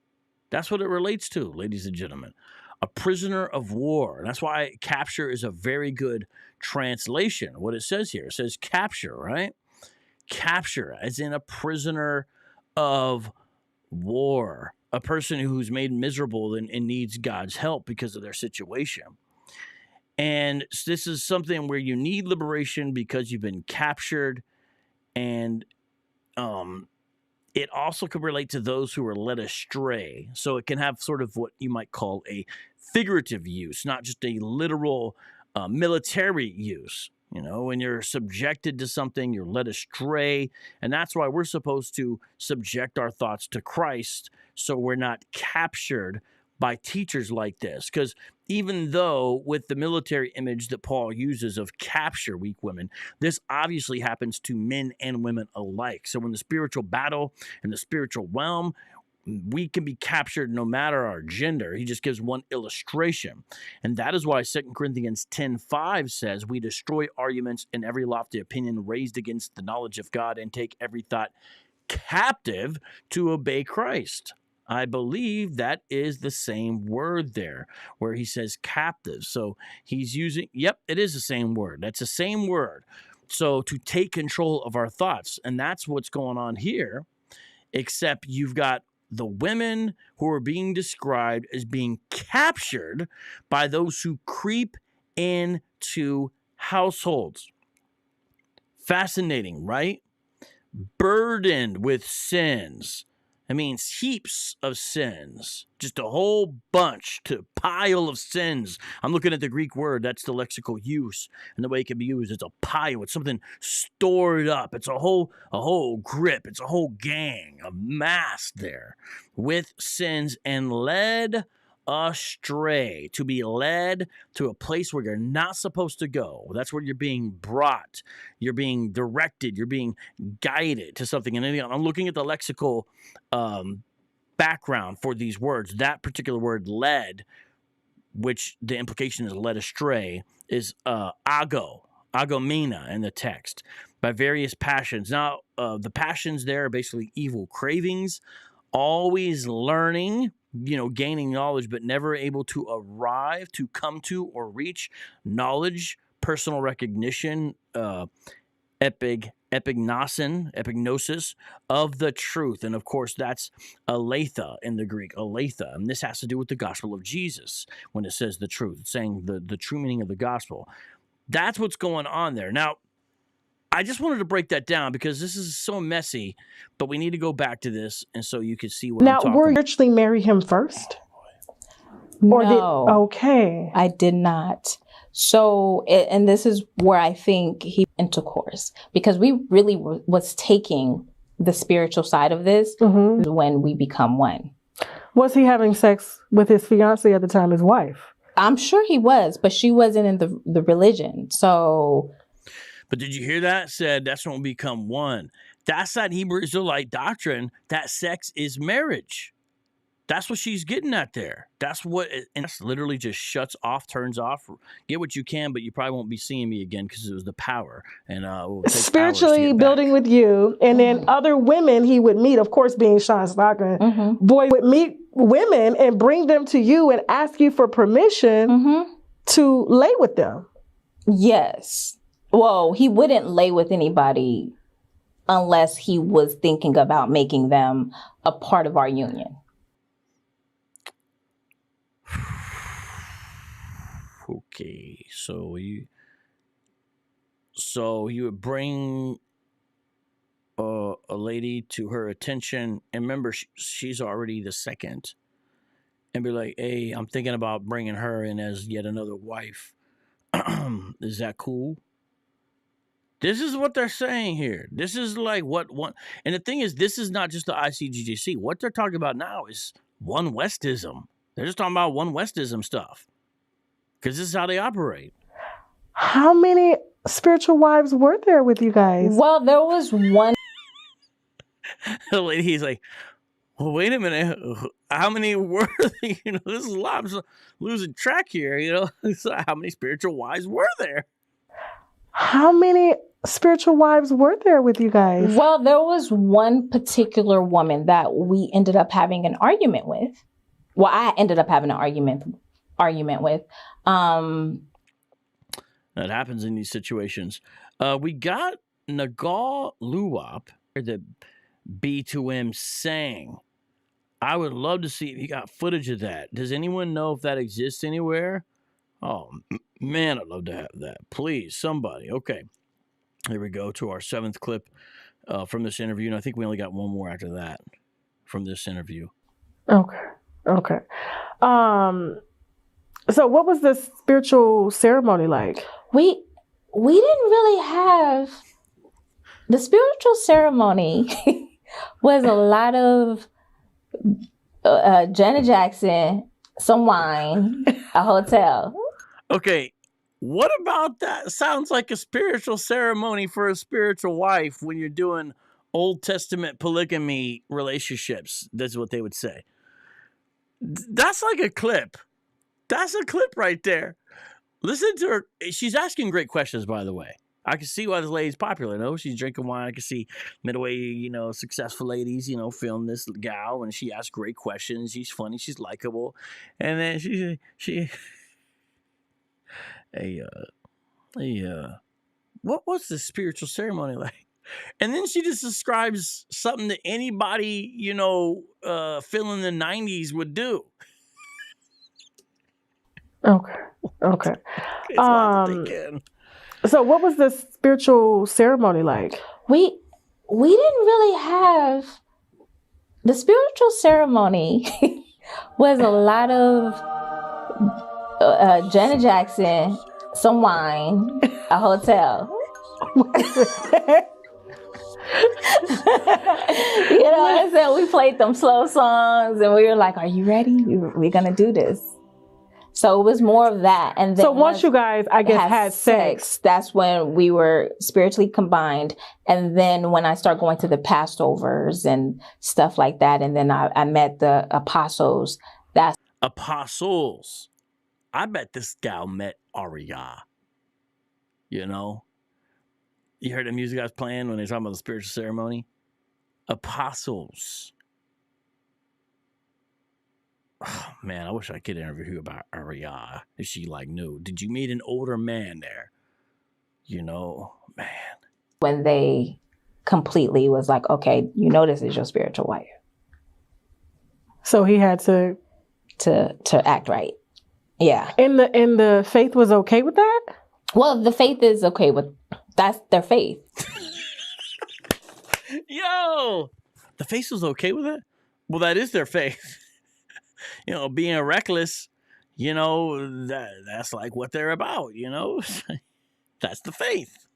That's what it relates to, ladies and gentlemen. A prisoner of war. That's why capture is a very good translation. What it says here, it says capture, right? Capture, as in a prisoner of war. A person who's made miserable and needs God's help because of their situation. And this is something where you need liberation because you've been captured. And it also can relate to those who are led astray. So it can have sort of what you might call a figurative use, not just a literal military use. You know, when you're subjected to something, you're led astray. And that's why we're supposed to subject our thoughts to Christ so we're not captured by teachers like this. Because even though with the military image that Paul uses of capture weak women, this obviously happens to men and women alike. So in the spiritual battle, in the spiritual realm, we can be captured no matter our gender. He just gives one illustration. And that is why 2 Corinthians 10:5 says, we destroy arguments and every lofty opinion raised against the knowledge of God and take every thought captive to obey Christ. I believe that is the same word there where he says captive. So he's using, yep, it is the same word. That's the same word. So to take control of our thoughts. And that's what's going on here, except you've got the women who are being described as being captured by those who creep into households. Fascinating, right? Burdened with sins. It means heaps of sins, just a whole bunch, to pile of sins. I'm looking at the Greek word. That's the lexical use, and the way it can be used. It's a pile. It's something stored up. It's a whole grip. It's a whole gang, a mass there with sins, and led astray, to be led to a place where you're not supposed to go. That's where you're being brought, you're being directed, you're being guided to something. And I'm looking at the lexical background for these words. That particular word, led, which the implication is led astray, is agomena in the text, by various passions. Now, the passions there are basically evil cravings, always learning, gaining knowledge, but never able to arrive, to come to, or reach knowledge, personal recognition, epignosis of the truth. And of course, that's aletheia in the Greek, aletheia. And this has to do with the gospel of Jesus when it says the truth. It's saying the true meaning of the gospel. That's what's going on there. Now, I just wanted to break that down because this is so messy, but we need to go back to this and so you can see what I'm talking about. Now, were you actually marry him first? No. Okay. I did not. So, and this is where I think he intercourse, because we really was taking the spiritual side of this when we become one. Was he having sex with his fiance at the time, his wife? I'm sure he was, but she wasn't in the religion. So... But did you hear that? Said that's when we become one. That's that Hebrew Israelite doctrine that sex is marriage. That's what she's getting at there. That's what, and that's literally just shuts off, turns off. Get what you can, but you probably won't be seeing me again because it was the power. And spiritually building with you, and then other women he would meet. Of course, being Shawn Stockman, Boy would meet women and bring them to you and ask you for permission to lay with them. Yes. Well, he wouldn't lay with anybody unless he was thinking about making them a part of our union. Okay, so you would bring a lady to her attention, and remember, she's already the second, and be like, "Hey, I'm thinking about bringing her in as yet another wife. Is that cool?" This is what they're saying here. This is like what one, and the thing is, this is not just the ICGJC. What they're talking about now is One Westism. They're just talking about One Westism stuff because this is how they operate. How many spiritual wives were there with you guys? Well, there was one. The lady's like, well, wait a minute. How many were there? This is a lot. I'm losing track here. So how many spiritual wives were there? How many spiritual wives were there with you guys? Well, there was one particular woman that we ended up having an argument with. Well, I ended up having an argument with. That happens in these situations. We got Nagal Luwap, the B2M sang. I would love to see if you got footage of that. Does anyone know if that exists anywhere? Oh, man, I'd love to have that. Please, somebody. Okay. Here we go to our 7th clip from this interview. And I think we only got one more after that from this interview. Okay. So what was the spiritual ceremony like? We didn't really have... The spiritual ceremony was a lot of Janet Jackson, some wine, a hotel. Okay, what about that? Sounds like a spiritual ceremony for a spiritual wife when you're doing Old Testament polygamy relationships. That's what they would say. That's like a clip. That's a clip right there. Listen to her. She's asking great questions, by the way. I can see why this lady's popular. She's drinking wine. I can see midway, successful ladies, feeling this gal, and she asks great questions. She's funny. She's likable. And then she what's the spiritual ceremony like? And then she just describes something that anybody, feeling the 90s would do. Okay. So what was the spiritual ceremony like? We didn't really have... The spiritual ceremony was a lot of Janet Jackson, some wine, a hotel. I said, we played them slow songs and we were like, are you ready? We're going to do this. So it was more of that. And then so once you guys, I guess, had sex, that's when we were spiritually combined. And then when I started going to the Passovers and stuff like that, and then I met the apostles. That's apostles. I bet this gal met Aria. You know? You heard the music I was playing when they were talking about the spiritual ceremony? Apostles. Oh, man, I wish I could interview about Aria. If she knew. Did you meet an older man there? You know, man. When they completely was like, okay, this is your spiritual wife. So he had to act right. Yeah. And the faith was okay with that? Well, the faith is okay with, that's their faith. Yo, the faith was okay with it? Well, that is their faith. Being reckless, that's like what they're about, That's the faith.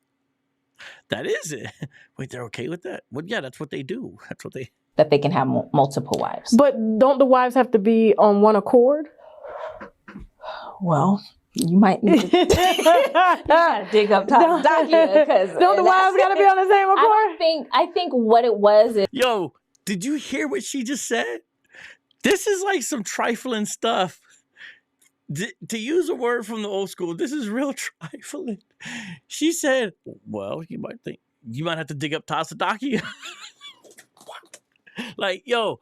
That is it. Wait, they're okay with that? Well, yeah, that's what they do. That's what they... That they can have multiple wives. But don't the wives have to be on one accord? Well, you might need to dig up Tazakia, because don't the wives got to be on the same accord? I think what it was is... Yo, did you hear what she just said? This is like some trifling stuff. To use a word from the old school, this is real trifling. She said, well, you might have to dig up Tazakia. Yo,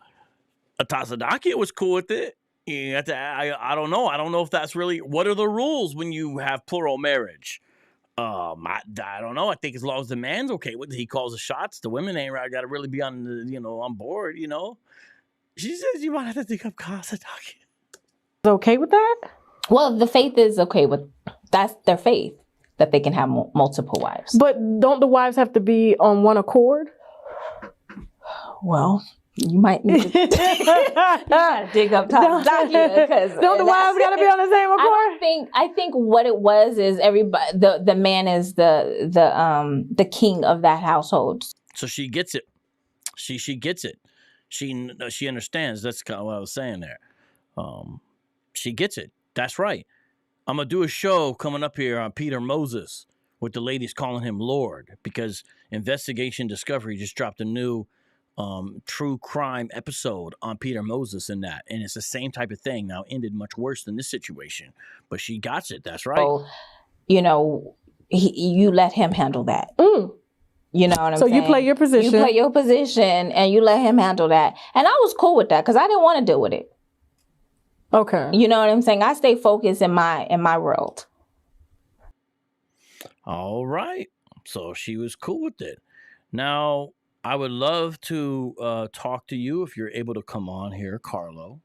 a Tazakia was cool with it. I don't know. I don't know if that's really, what are the rules when you have plural marriage? I don't know. I think as long as the man's okay with it, he calls the shots. The women ain't right. Got to really be on board, She says you might have to dig up Tazakia. Okay with that? Well, the faith is okay with, that's their faith, that they can have multiple wives. But don't the wives have to be on one accord? Well, you might need to dig up Tazakia, because don't the wives got to be on the same accord? I think what it was is everybody, the man is the king of that household. So she gets it. She gets it. She understands. That's kind of what I was saying there. She gets it. That's right. I'm going to do a show coming up here on Peter Moses with the ladies calling him Lord, because Investigation Discovery just dropped a new true crime episode on Peter Moses and that. And it's the same type of thing. Now, ended much worse than this situation, but she got it. That's right. So, you let him handle that. You know what I'm saying? So you play your position. You play your position and you let him handle that. And I was cool with that because I didn't want to deal with it. Okay. You know what I'm saying? I stay focused in my world. All right. So she was cool with it. Now, I would love to talk to you if you're able to come on here, Carlo.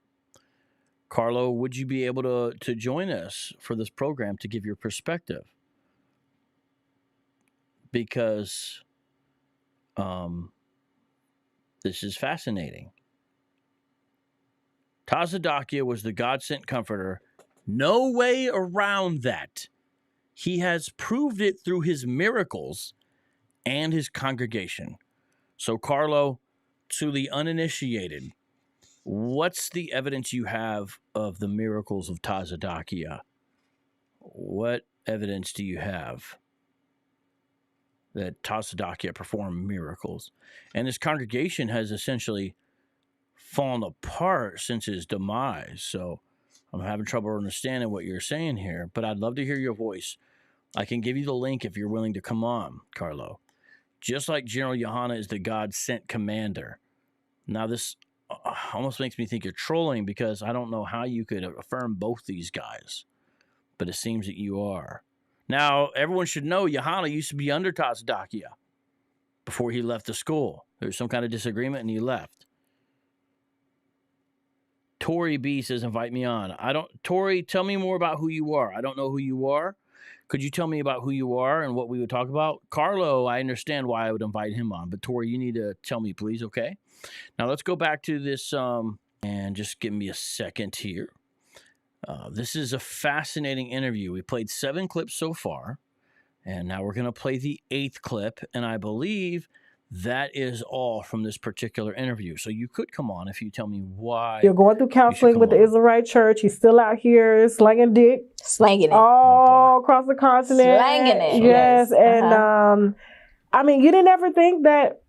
Carlo, would you be able to join us for this program to give your perspective? Because this is fascinating. Tazakia was the God-sent comforter. No way around that. He has proved it through his miracles and his congregation. So, Carlo, to the uninitiated, what's the evidence you have of the miracles of Tazakia? What evidence do you have that Tazakia performed miracles? And his congregation has essentially fallen apart since his demise. So I'm having trouble understanding what you're saying here, but I'd love to hear your voice. I can give you the link if you're willing to come on, Carlo. Just like General Yohana is the God-sent commander. Now, this almost makes me think you're trolling, because I don't know how you could affirm both these guys, but it seems that you are. Now, everyone should know Yohana used to be under Tazakia before he left the school. There was some kind of disagreement and he left. Tori B says, invite me on. Tori, tell me more about who you are. I don't know who you are. Could you tell me about who you are and what we would talk about? Carlo, I understand why I would invite him on, but Tori, you need to tell me, please, okay? Now, let's go back to this, and just give me a second here. This is a fascinating interview. We played 7 clips so far, and now we're going to play the 8th clip, and I believe that is all from this particular interview. So you could come on if you tell me why. You're going through counseling with the Israelite Church. He's still out here slanging dick. Slanging it. All across the continent. Slanging it. Yes. And I mean, you didn't ever think that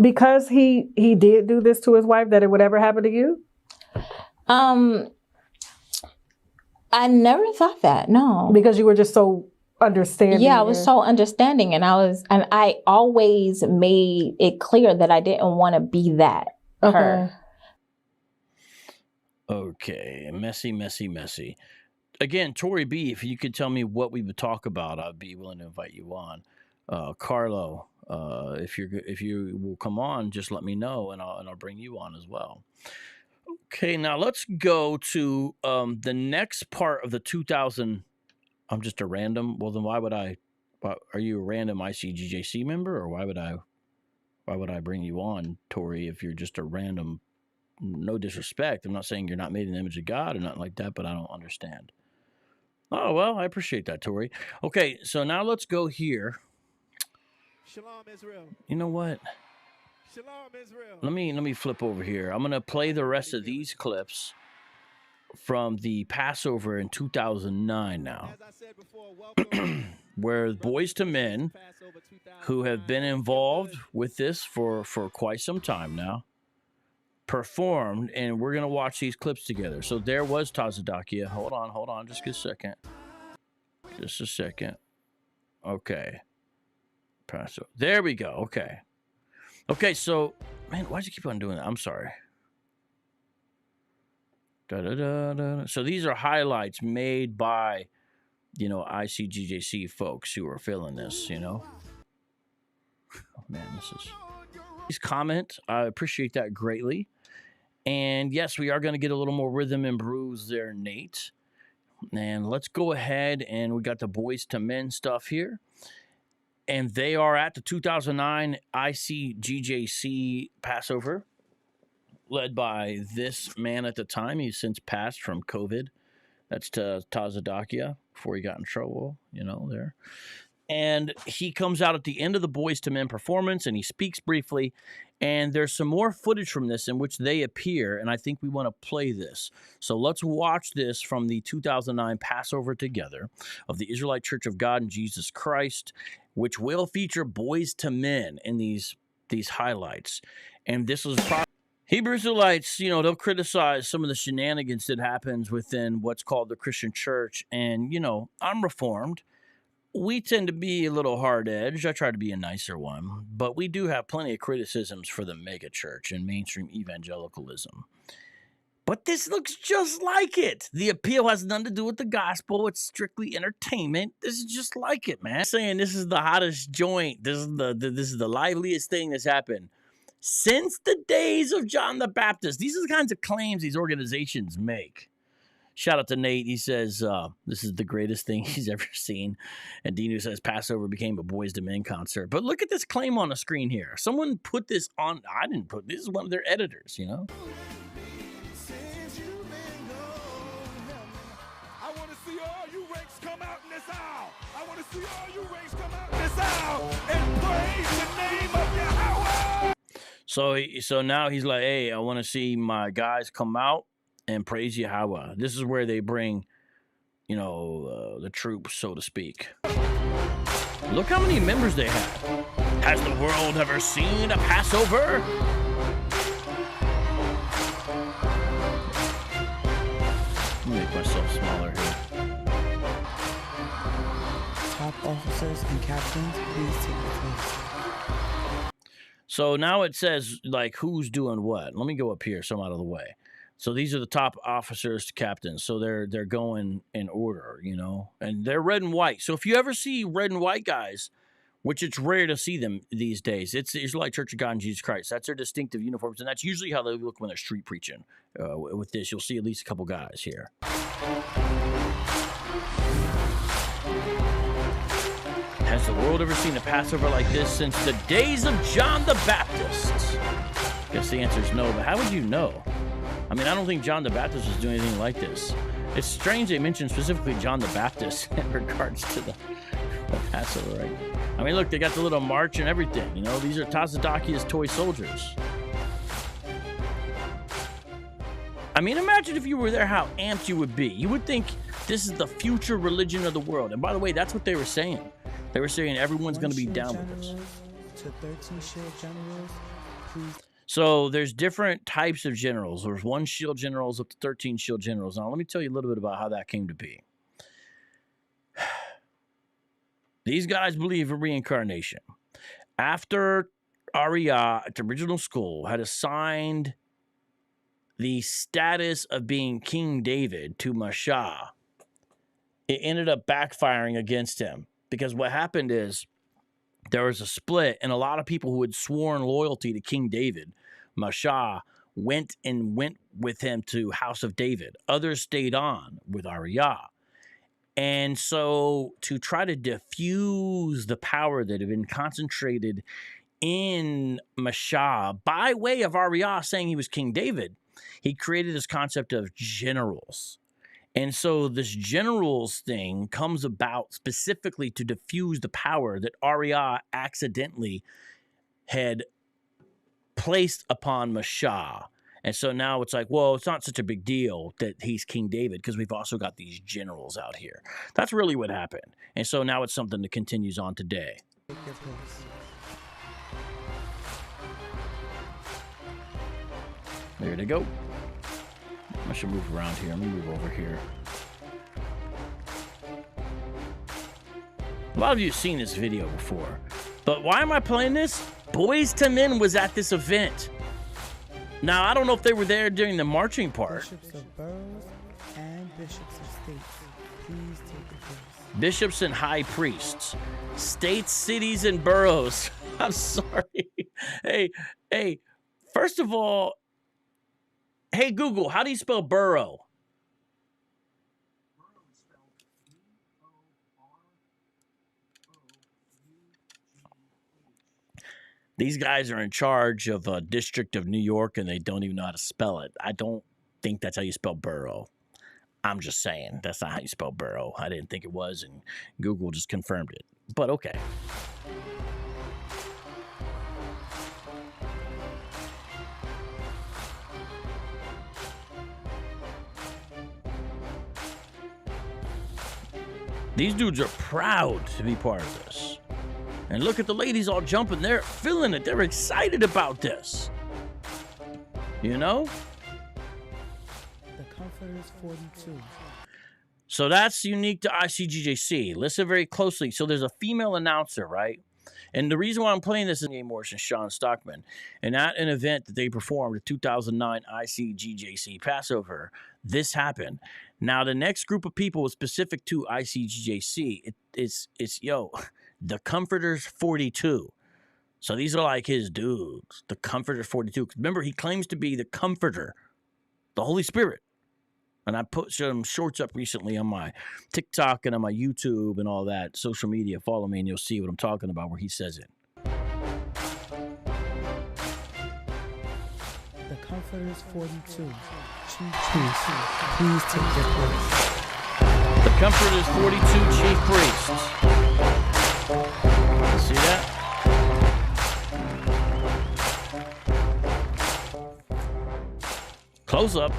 because he did do this to his wife that it would ever happen to you? I never thought that, no. Because you were just so understanding. Yeah, I was so understanding, and I always made it clear that I didn't want to be that her. Okay, messy. Again, Tori B, if you could tell me what we would talk about, I'd be willing to invite you on. Carlo, if you will come on, just let me know, and I'll bring you on as well. Okay, now let's go to the next part of the 2000. I'm just a random. Well, then why would I? Are you a random ICGJC member, or why would I bring you on, Tori, if you're just a random? No disrespect. I'm not saying you're not made in the image of God or nothing like that, but I don't understand. Oh, well, I appreciate that, Tori. Okay, so now let's go here. Shalom Israel. You know what? Shalom Israel. Let me flip over here. I'm going to play the rest of these clips from the Passover in 2009 now, As I said before, welcome. where Boyz II Men, who have been involved with this for quite some time now, performed, and we're going to watch these clips together. So there was Tazadakia. Hold on, just a second. Okay. Passover. There we go. Okay, so, man, why'd you keep on doing that? I'm sorry. So these are highlights made by, ICGJC folks who are feeling this, Oh, man, please comment. I appreciate that greatly. And yes, we are going to get a little more rhythm and brews there, Nate. And let's go ahead, and we got the Boyz II Men stuff here. And they are at the 2009 ICGJC Passover, led by this man at the time. He's since passed from COVID. That's Tazadakia, before he got in trouble, there. And he comes out at the end of the Boyz II Men performance, and he speaks briefly. And there's some more footage from this in which they appear, and I think we want to play this. So let's watch this from the 2009 Passover together of the Israelite Church of God and Jesus Christ, which will feature Boyz II Men in these highlights. And this is Hebrew Israelites, they'll criticize some of the shenanigans that happens within what's called the Christian church. And, I'm Reformed. We tend to be a little hard-edged. I try to be a nicer one. But we do have plenty of criticisms for the mega church and mainstream evangelicalism. But this looks just like it. The appeal has nothing to do with the gospel. It's strictly entertainment. This is just like it, man. I'm saying this is the hottest joint. This is the liveliest thing that's happened since the days of John the Baptist. These are the kinds of claims these organizations make. Shout out to Nate. He says this is the greatest thing he's ever seen. And Dinu says Passover became a Boyz II Men concert. But look at this claim on the screen here. Someone put this on. I didn't put this. Is one of their editors, I want to see all you rakes come out in this aisle. I want to see all you rakes come out in this aisle and praise the name of Yahweh. So now he's like, hey, I want to see my guys come out and praise Yahweh. This is where they bring, the troops, so to speak. Look how many members they have. Has the world ever seen a Passover? Let me make myself smaller here. Top officers and captains, please take your place. So now it says, who's doing what. Let me go up here so I'm out of the way. So these are the top officers to captains. So they're going in order, and they're red and white. So if you ever see red and white guys, which it's rare to see them these days, it's the Israelite Church of God and Jesus Christ. That's their distinctive uniforms, and that's usually how they look when they're street preaching. With this, you'll see at least a couple guys here. Has the world ever seen a Passover like this since the days of John the Baptist? Guess the answer is no, but how would you know? I mean, I don't think John the Baptist was doing anything like this. It's strange they mentioned specifically John the Baptist in regards to the Passover, right? I mean, look, they got the little march and everything. These are Tazadakia's toy soldiers. I mean, imagine if you were there, how amped you would be. You would think this is the future religion of the world. And by the way, that's what they were saying. They were saying everyone's going to be down with this. So there's different types of generals. There's 1 shield generals up to 13 shield generals. Now, let me tell you a little bit about how that came to be. These guys believe in reincarnation. After Ariyah at the original school had assigned the status of being King David to Mashah, it ended up backfiring against him, because what happened is there was a split, and a lot of people who had sworn loyalty to King David, Mashah, went with him to House of David. Others stayed on with Ariyah. And so to try to diffuse the power that had been concentrated in Mashah by way of Ariyah saying he was King David, he created this concept of generals. And so this generals thing comes about specifically to diffuse the power that Ariyah accidentally had placed upon Mashah. And so now it's like, well, it's not such a big deal that he's King David because we've also got these generals out here. That's really what happened. And so now it's something that continues on today. There they go. I should move around here. Let me move over here. A lot of you have seen this video before. But why am I playing this? Boyz II Men was at this event. Now, I don't know if they were there during the marching part. Bishops of boroughs and bishops of states, please take the place. Bishops and high priests. States, cities, and boroughs. I'm sorry. Hey, first of all, hey, Google, how do you spell borough? These guys are in charge of a district of New York, and they don't even know how to spell it. I don't think that's how you spell borough. I'm just saying, that's not how you spell borough. I didn't think it was, and Google just confirmed it. But okay. These dudes are proud to be part of this. And look at the ladies all jumping. They're feeling it. They're excited about this. You know? The Comforters 42. So that's unique to ICGJC. Listen very closely. So there's a female announcer, right? And the reason why I'm playing this is Morris and Shawn Stockman. And at an event that they performed, the 2009 ICGJC Passover, this happened. Now, the next group of people was specific to ICGJC. It's the Comforters 42. So these are like his dudes, the Comforters 42. Remember, he claims to be the Comforter, the Holy Spirit. And I put some shorts up recently on my TikTok and on my YouTube and all that social media. Follow me and you'll see what I'm talking about where he says it. The Comforters 42. Chief Priests, please take your place. The Comforters 42 Chief Priests. See that? Close up.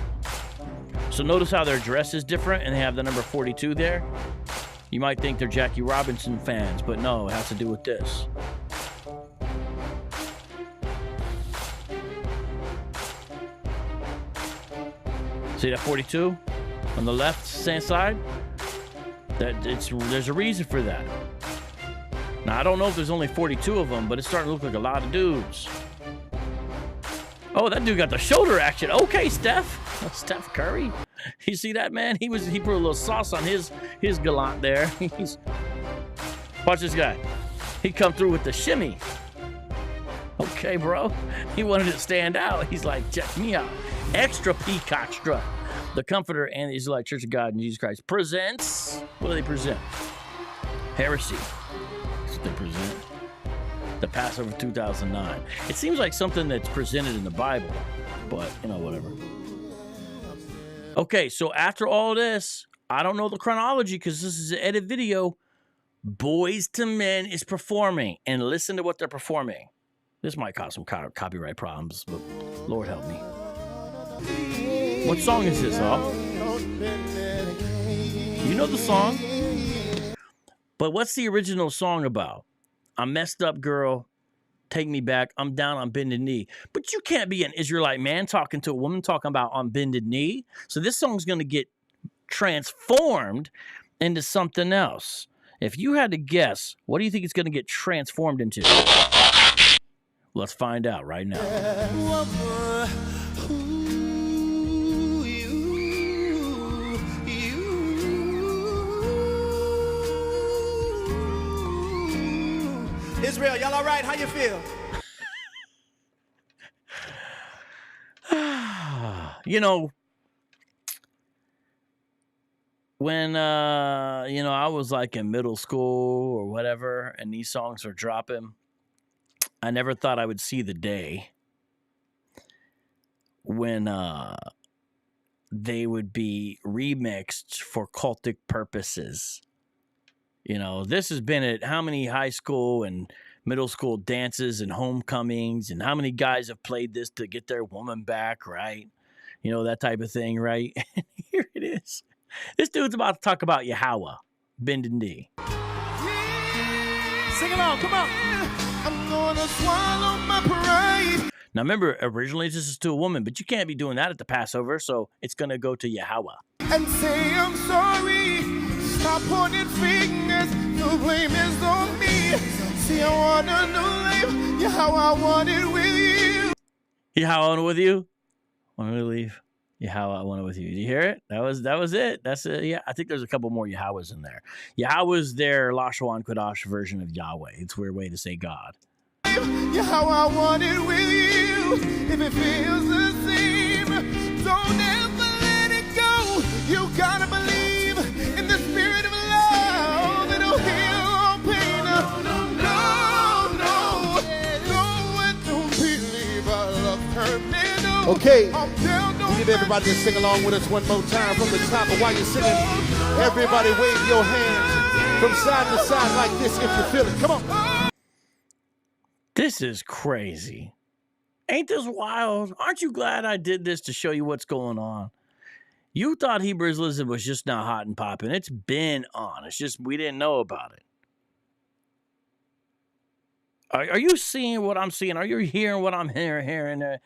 So notice how their dress is different and they have the number 42 there. You might think they're Jackie Robinson fans, but no, it has to do with this. See that 42 on the left hand side? There's a reason for that. Now, I don't know if there's only 42 of them, but it's starting to look like a lot of dudes. Oh, that dude got the shoulder action. Okay, Steph Curry. You see that, man? He put a little sauce on his gallant there. Watch this guy. He come through with the shimmy. Okay, bro. He wanted to stand out. He's like, check me out. Extra peacock strut. The Comforter and the Israelite Church of God and Jesus Christ presents. What do they present? Heresy. That's what they present. The Passover 2009. It seems like something that's presented in the Bible, but whatever. Okay, so after all this, I don't know the chronology because this is an edit video. Boyz II Men is performing, and listen to what they're performing. This might cause some copyright problems, but Lord help me. What song is this, huh? You know the song. But what's the original song about? A messed up girl Take me back. I'm down on bended knee. But you can't be an Israelite man talking to a woman talking about on bended knee. So this song's going to get transformed into something else. If you had to guess, what do you think it's going to get transformed into? Let's find out right now. Israel, y'all all right? How you feel? You know, when, I was like in middle school or whatever, and these songs were dropping, I never thought I would see the day when they would be remixed for cultic purposes. You know, this has been at how many high school and middle school dances and homecomings, and how many guys have played this to get their woman back, right? You know, that type of thing, right? Here it is. This dude's about to talk about Yahweh, bended knee. Sing along, come on. I'm gonna swallow my pride. Now, remember, originally this is to a woman, but you can't be doing that at the Passover, so it's going to go to Yahweh. And say I'm sorry. Stop pointing fingers. The blame is on me. See, I want a new life. Yeah, how I want it with you. Yahweh, I want it with you. Want me to leave? Yahweh, I want it with you. Did you hear it? That was it. That's it. Yeah, I think there's a couple more Yahwehs in there. Yahweh's their Lashon Kodash version of Yahweh. It's a weird way to say God. Yeah, how I want it with you. If it feels the same, don't ever let it go. You gotta believe in the spirit of love. It'll heal all pain. No, don't believe our love terminal. Okay, we need everybody to sing along with us one more time from the top. And while you're singing, everybody wave your hands from side to side like this if you feel it. Come on. This is crazy. Ain't this wild? Aren't you glad I did this to show you what's going on? You thought Hebrew Israelism was just not hot and popping. It's been on. It's just we didn't know about it. Are you seeing what I'm seeing? Are you hearing what I'm hearing?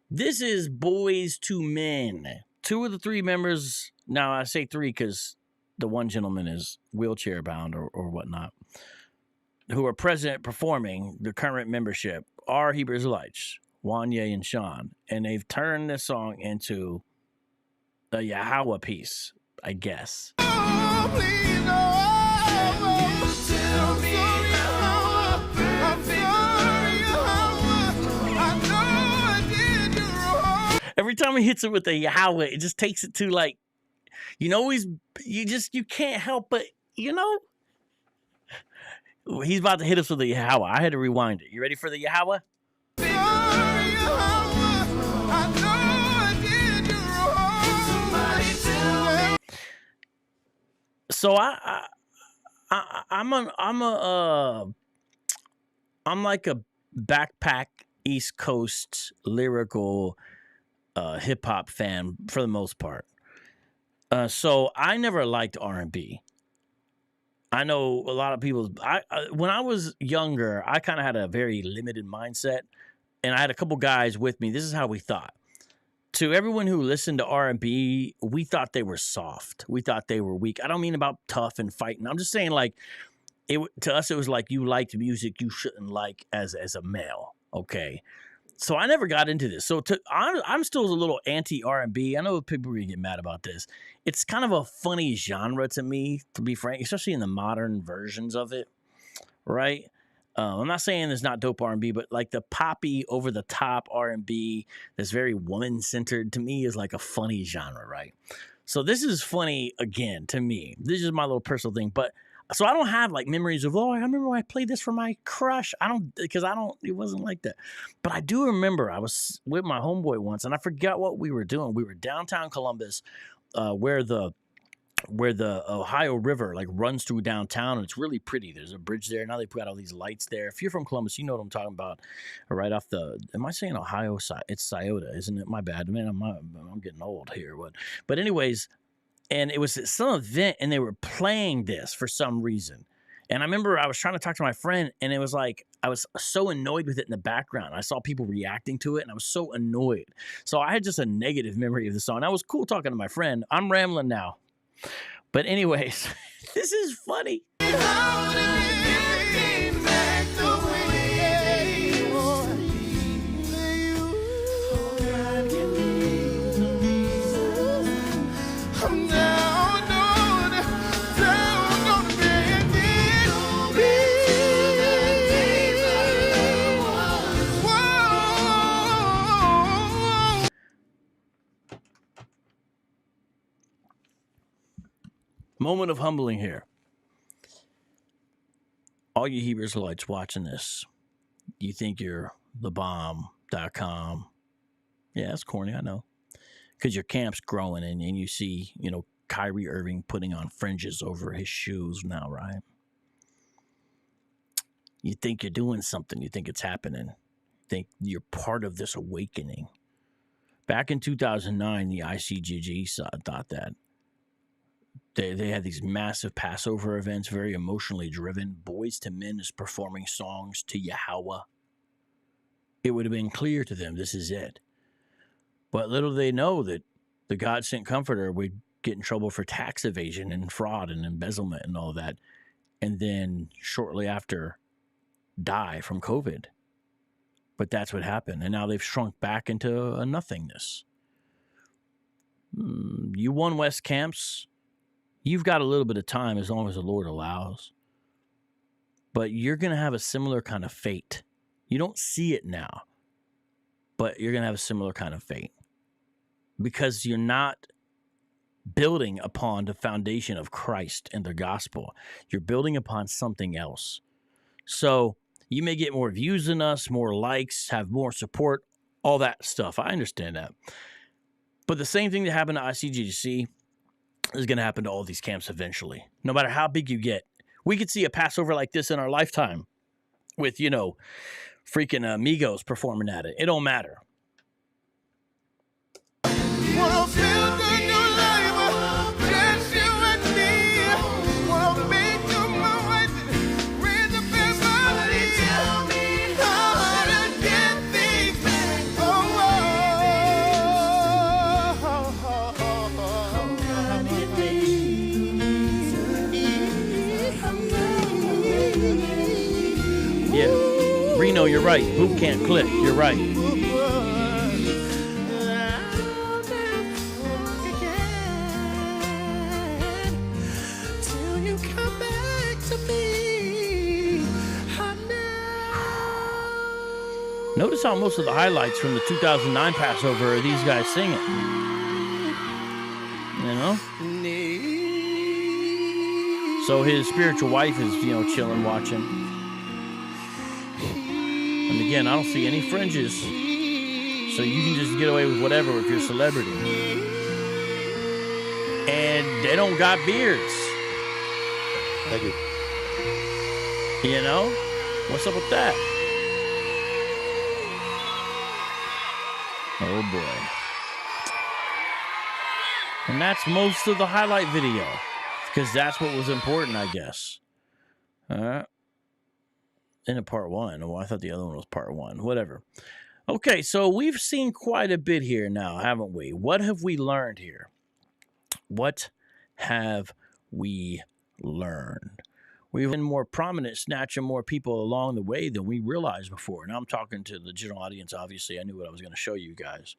This is Boyz II Men. 2 of the 3 members. Now, I say 3 because the one gentleman is wheelchair bound or whatnot, who are present performing the current membership are Hebrew Israelites, Wanya and Shawn. And they've turned this song into a Yahweh piece, I guess. Oh, please, tell me I'm sorry, I know I did you wrong. Every time he hits it with the Yahweh, it just takes it to like, you can't help but, he's about to hit us with the Yahweh. I had to rewind it. You ready for the Yahweh? So I'm like a backpack East Coast lyrical hip hop fan for the most part. So I never liked R&B. I know a lot of people. When I was younger, I kind of had a very limited mindset, and I had a couple guys with me. This is how we thought. To everyone who listened to R&B, we thought they were soft. We thought they were weak. I don't mean about tough and fighting. I'm just saying, like, to us, it was like you liked music you shouldn't like as a male. Okay. So I never got into this. So I'm still a little anti-R&B. I know people are going to get mad about this. It's kind of a funny genre to me, to be frank, especially in the modern versions of it, right? I'm not saying there's not dope R&B, but like the poppy, over-the-top R&B that's very woman-centered to me is like a funny genre, right? So this is funny, again, to me. This is my little personal thing. But so I don't have like memories of, I remember when I played this for my crush. It wasn't like that. But I do remember I was with my homeboy once, and I forgot what we were doing. We were downtown Columbus, where the Ohio River like runs through downtown, and it's really pretty. There's a bridge there. Now they put out all these lights there. If you're from Columbus, you know what I'm talking about. Right off am I saying Ohio? It's Scioto, isn't it? My bad, man. I'm getting old here. But anyways, and it was at some event, and they were playing this for some reason. And I remember I was trying to talk to my friend, and it was like I was so annoyed with it in the background. I saw people reacting to it, and I was so annoyed. So I had just a negative memory of the song. I was cool talking to my friend. I'm rambling now. But anyways, this is funny. Moment of humbling here. All you Hebrew Israelites watching this, you think you're thebomb.com. Yeah, it's corny, I know. Because your camp's growing and you see, Kyrie Irving putting on fringes over his shoes now, right? You think you're doing something. You think it's happening. You think you're part of this awakening. Back in 2009, the ICGJC thought that. They had these massive Passover events, very emotionally driven. Boyz II Men is performing songs to Yahweh. It would have been clear to them, this is it. But little they know that the God-sent comforter would get in trouble for tax evasion and fraud and embezzlement and all that. And then shortly after, die from COVID. But that's what happened. And now they've shrunk back into a nothingness. You One West camps, you've got a little bit of time as long as the Lord allows. But you're going to have a similar kind of fate. You don't see it now, but you're going to have a similar kind of fate. Because you're not building upon the foundation of Christ and the gospel. You're building upon something else. So you may get more views than us, more likes, have more support, all that stuff. I understand that. But the same thing that happened to ICGJC is going to happen to all these camps eventually. No matter how big you get. We could see a Passover like this in our lifetime with, freaking Amigos performing at it. It don't matter. Reno, you're right. Boot can't click. You're right. Notice how most of the highlights from the 2009 Passover are these guys singing. So his spiritual wife is, chilling, watching. And again, I don't see any fringes. So you can just get away with whatever if you're a celebrity. And they don't got beards. Thank you. What's up with that? Oh boy. And that's most of the highlight video. Because that's what was important, I guess. In a part one. Oh, I thought the other one was part one. Whatever. Okay, so we've seen quite a bit here now, haven't we? What have we learned here? What have we learned? We've been more prominent, snatching more people along the way than we realized before. Now I'm talking to the general audience, obviously. I knew what I was going to show you guys.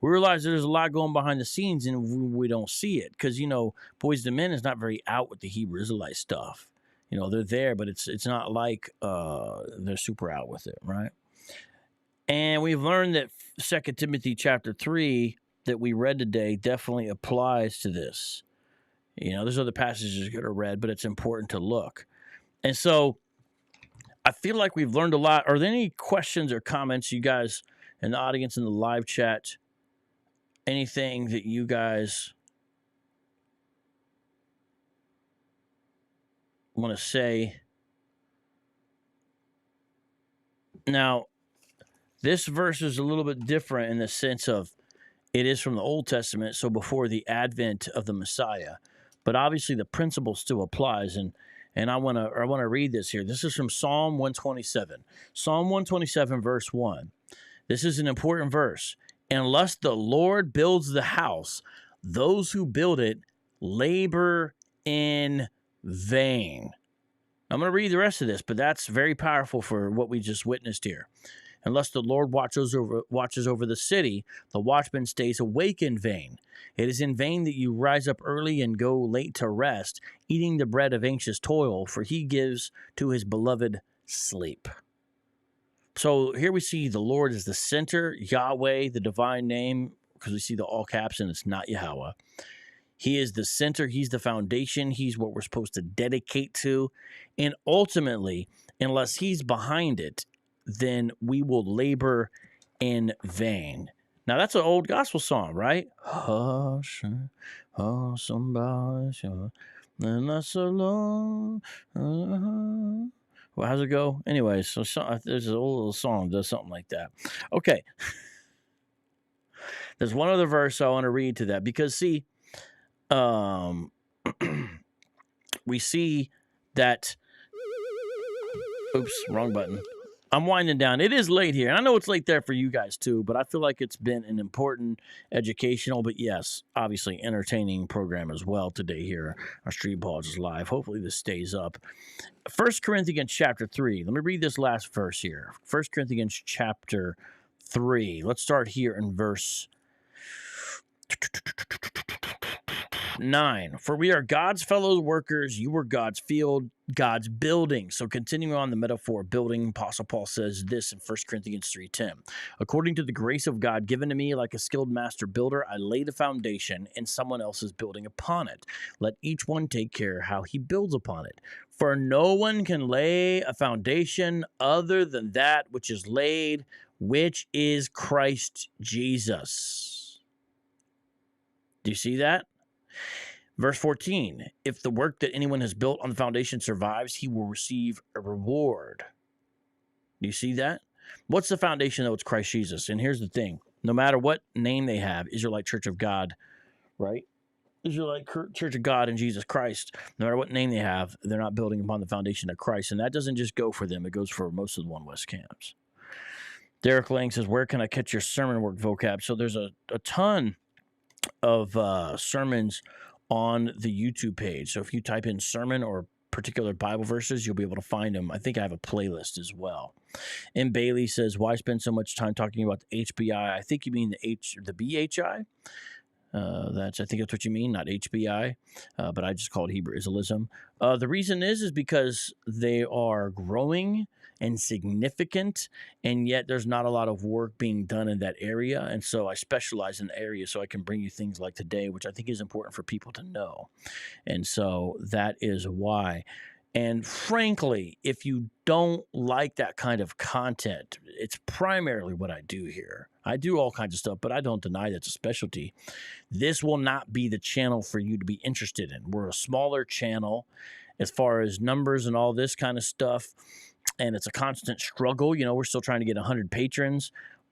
We realize there's a lot going behind the scenes, and we don't see it. Because, Boyz II Men is not very out with the Hebrew Israelite stuff. They're there, but it's not like they're super out with it, right? And we've learned that 2 Timothy chapter 3 that we read today definitely applies to this. There's other passages that are read, but it's important to look. And so I feel like we've learned a lot. Are there any questions or comments, you guys in the audience in the live chat? Anything that you guys want to say? Now, this verse is a little bit different in the sense of it is from the Old Testament, so before the advent of the Messiah. But obviously the principle still applies. And And I want to read this here. This is from Psalm 127. Psalm 127, verse 1. This is an important verse. Unless the Lord builds the house, those who build it labor in vain. I'm going to read the rest of this, but that's very powerful for what we just witnessed here. Unless the Lord watches over the city, the watchman stays awake in vain. It is in vain that you rise up early and go late to rest, eating the bread of anxious toil, for he gives to his beloved sleep. So here we see the Lord is the center, Yahweh, the divine name, because we see the all caps and it's not Yahweh. He is the center. He's the foundation. He's what we're supposed to dedicate to. And ultimately, unless he's behind it, then we will labor in vain. Now, that's an old gospel song, right? Hush, oh, somebody, and that's alone. Well, how's it go? Anyways, so there's an old little song that does something like that. Okay. There's one other verse I want to read to that because, see, we see that. Oops, wrong button. I'm winding down. It is late here. And I know it's late there for you guys too, but I feel like it's been an important educational, but yes, obviously entertaining program as well today here on Street Balls Live. Hopefully this stays up. 1 Corinthians chapter 3. Let me read this last verse here. 1 Corinthians chapter 3. Let's start here in verse 9. For we are God's fellow workers. You are God's field, God's building. So continuing on the metaphor of building, Apostle Paul says this in 1 Corinthians 3:10. According to the grace of God given to me like a skilled master builder, I laid a foundation and someone else is building upon it. Let each one take care how he builds upon it. For no one can lay a foundation other than that which is laid, which is Christ Jesus. Do you see that? Verse 14, if the work that anyone has built on the foundation survives, he will receive a reward. Do you see that? What's the foundation, though? It's Christ Jesus. And here's the thing. No matter what name they have, Israelite Church of God, right? Israelite Church of God in Jesus Christ, no matter what name they have, they're not building upon the foundation of Christ. And that doesn't just go for them. It goes for most of the One West camps. Derek Lang says, where can I catch your sermon work vocab? So there's a ton of sermons on the YouTube page. So if you type in sermon or particular Bible verses, you'll be able to find them. I think I have a playlist as well. And Bailey says, why spend so much time talking about the HBI? I think you mean the BHI. I think that's what you mean, not HBI, but I just call it Hebrew Israelism. The reason is because they are growing and significant, and yet there's not a lot of work being done in that area. And so I specialize in the area so I can bring you things like today, which I think is important for people to know. And so that is why. And frankly, if you don't like that kind of content, it's primarily what I do here. I do all kinds of stuff, but I don't deny that's a specialty. This will not be the channel for you to be interested in. We're a smaller channel as far as numbers and all this kind of stuff. And it's a constant struggle. You know, we're still trying to get 100 patrons.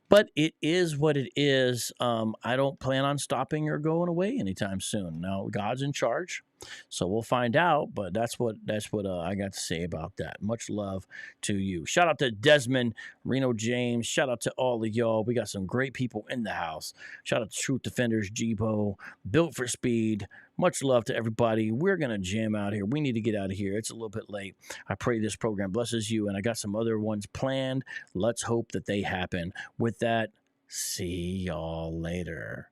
But it is what it is. I don't plan on stopping or going away anytime soon. Now, God's in charge, so we'll find out. But that's what I got to say about that. Much love to you. Shout out to Desmond, Reno James. Shout out to all of y'all. We got some great people in the house. Shout out to Truth Defenders, Jibo, Built for Speed. Much love to everybody. We're going to jam out here. We need to get out of here. It's a little bit late. I pray this program blesses you, and I got some other ones planned. Let's hope that they happen. With that, see y'all later.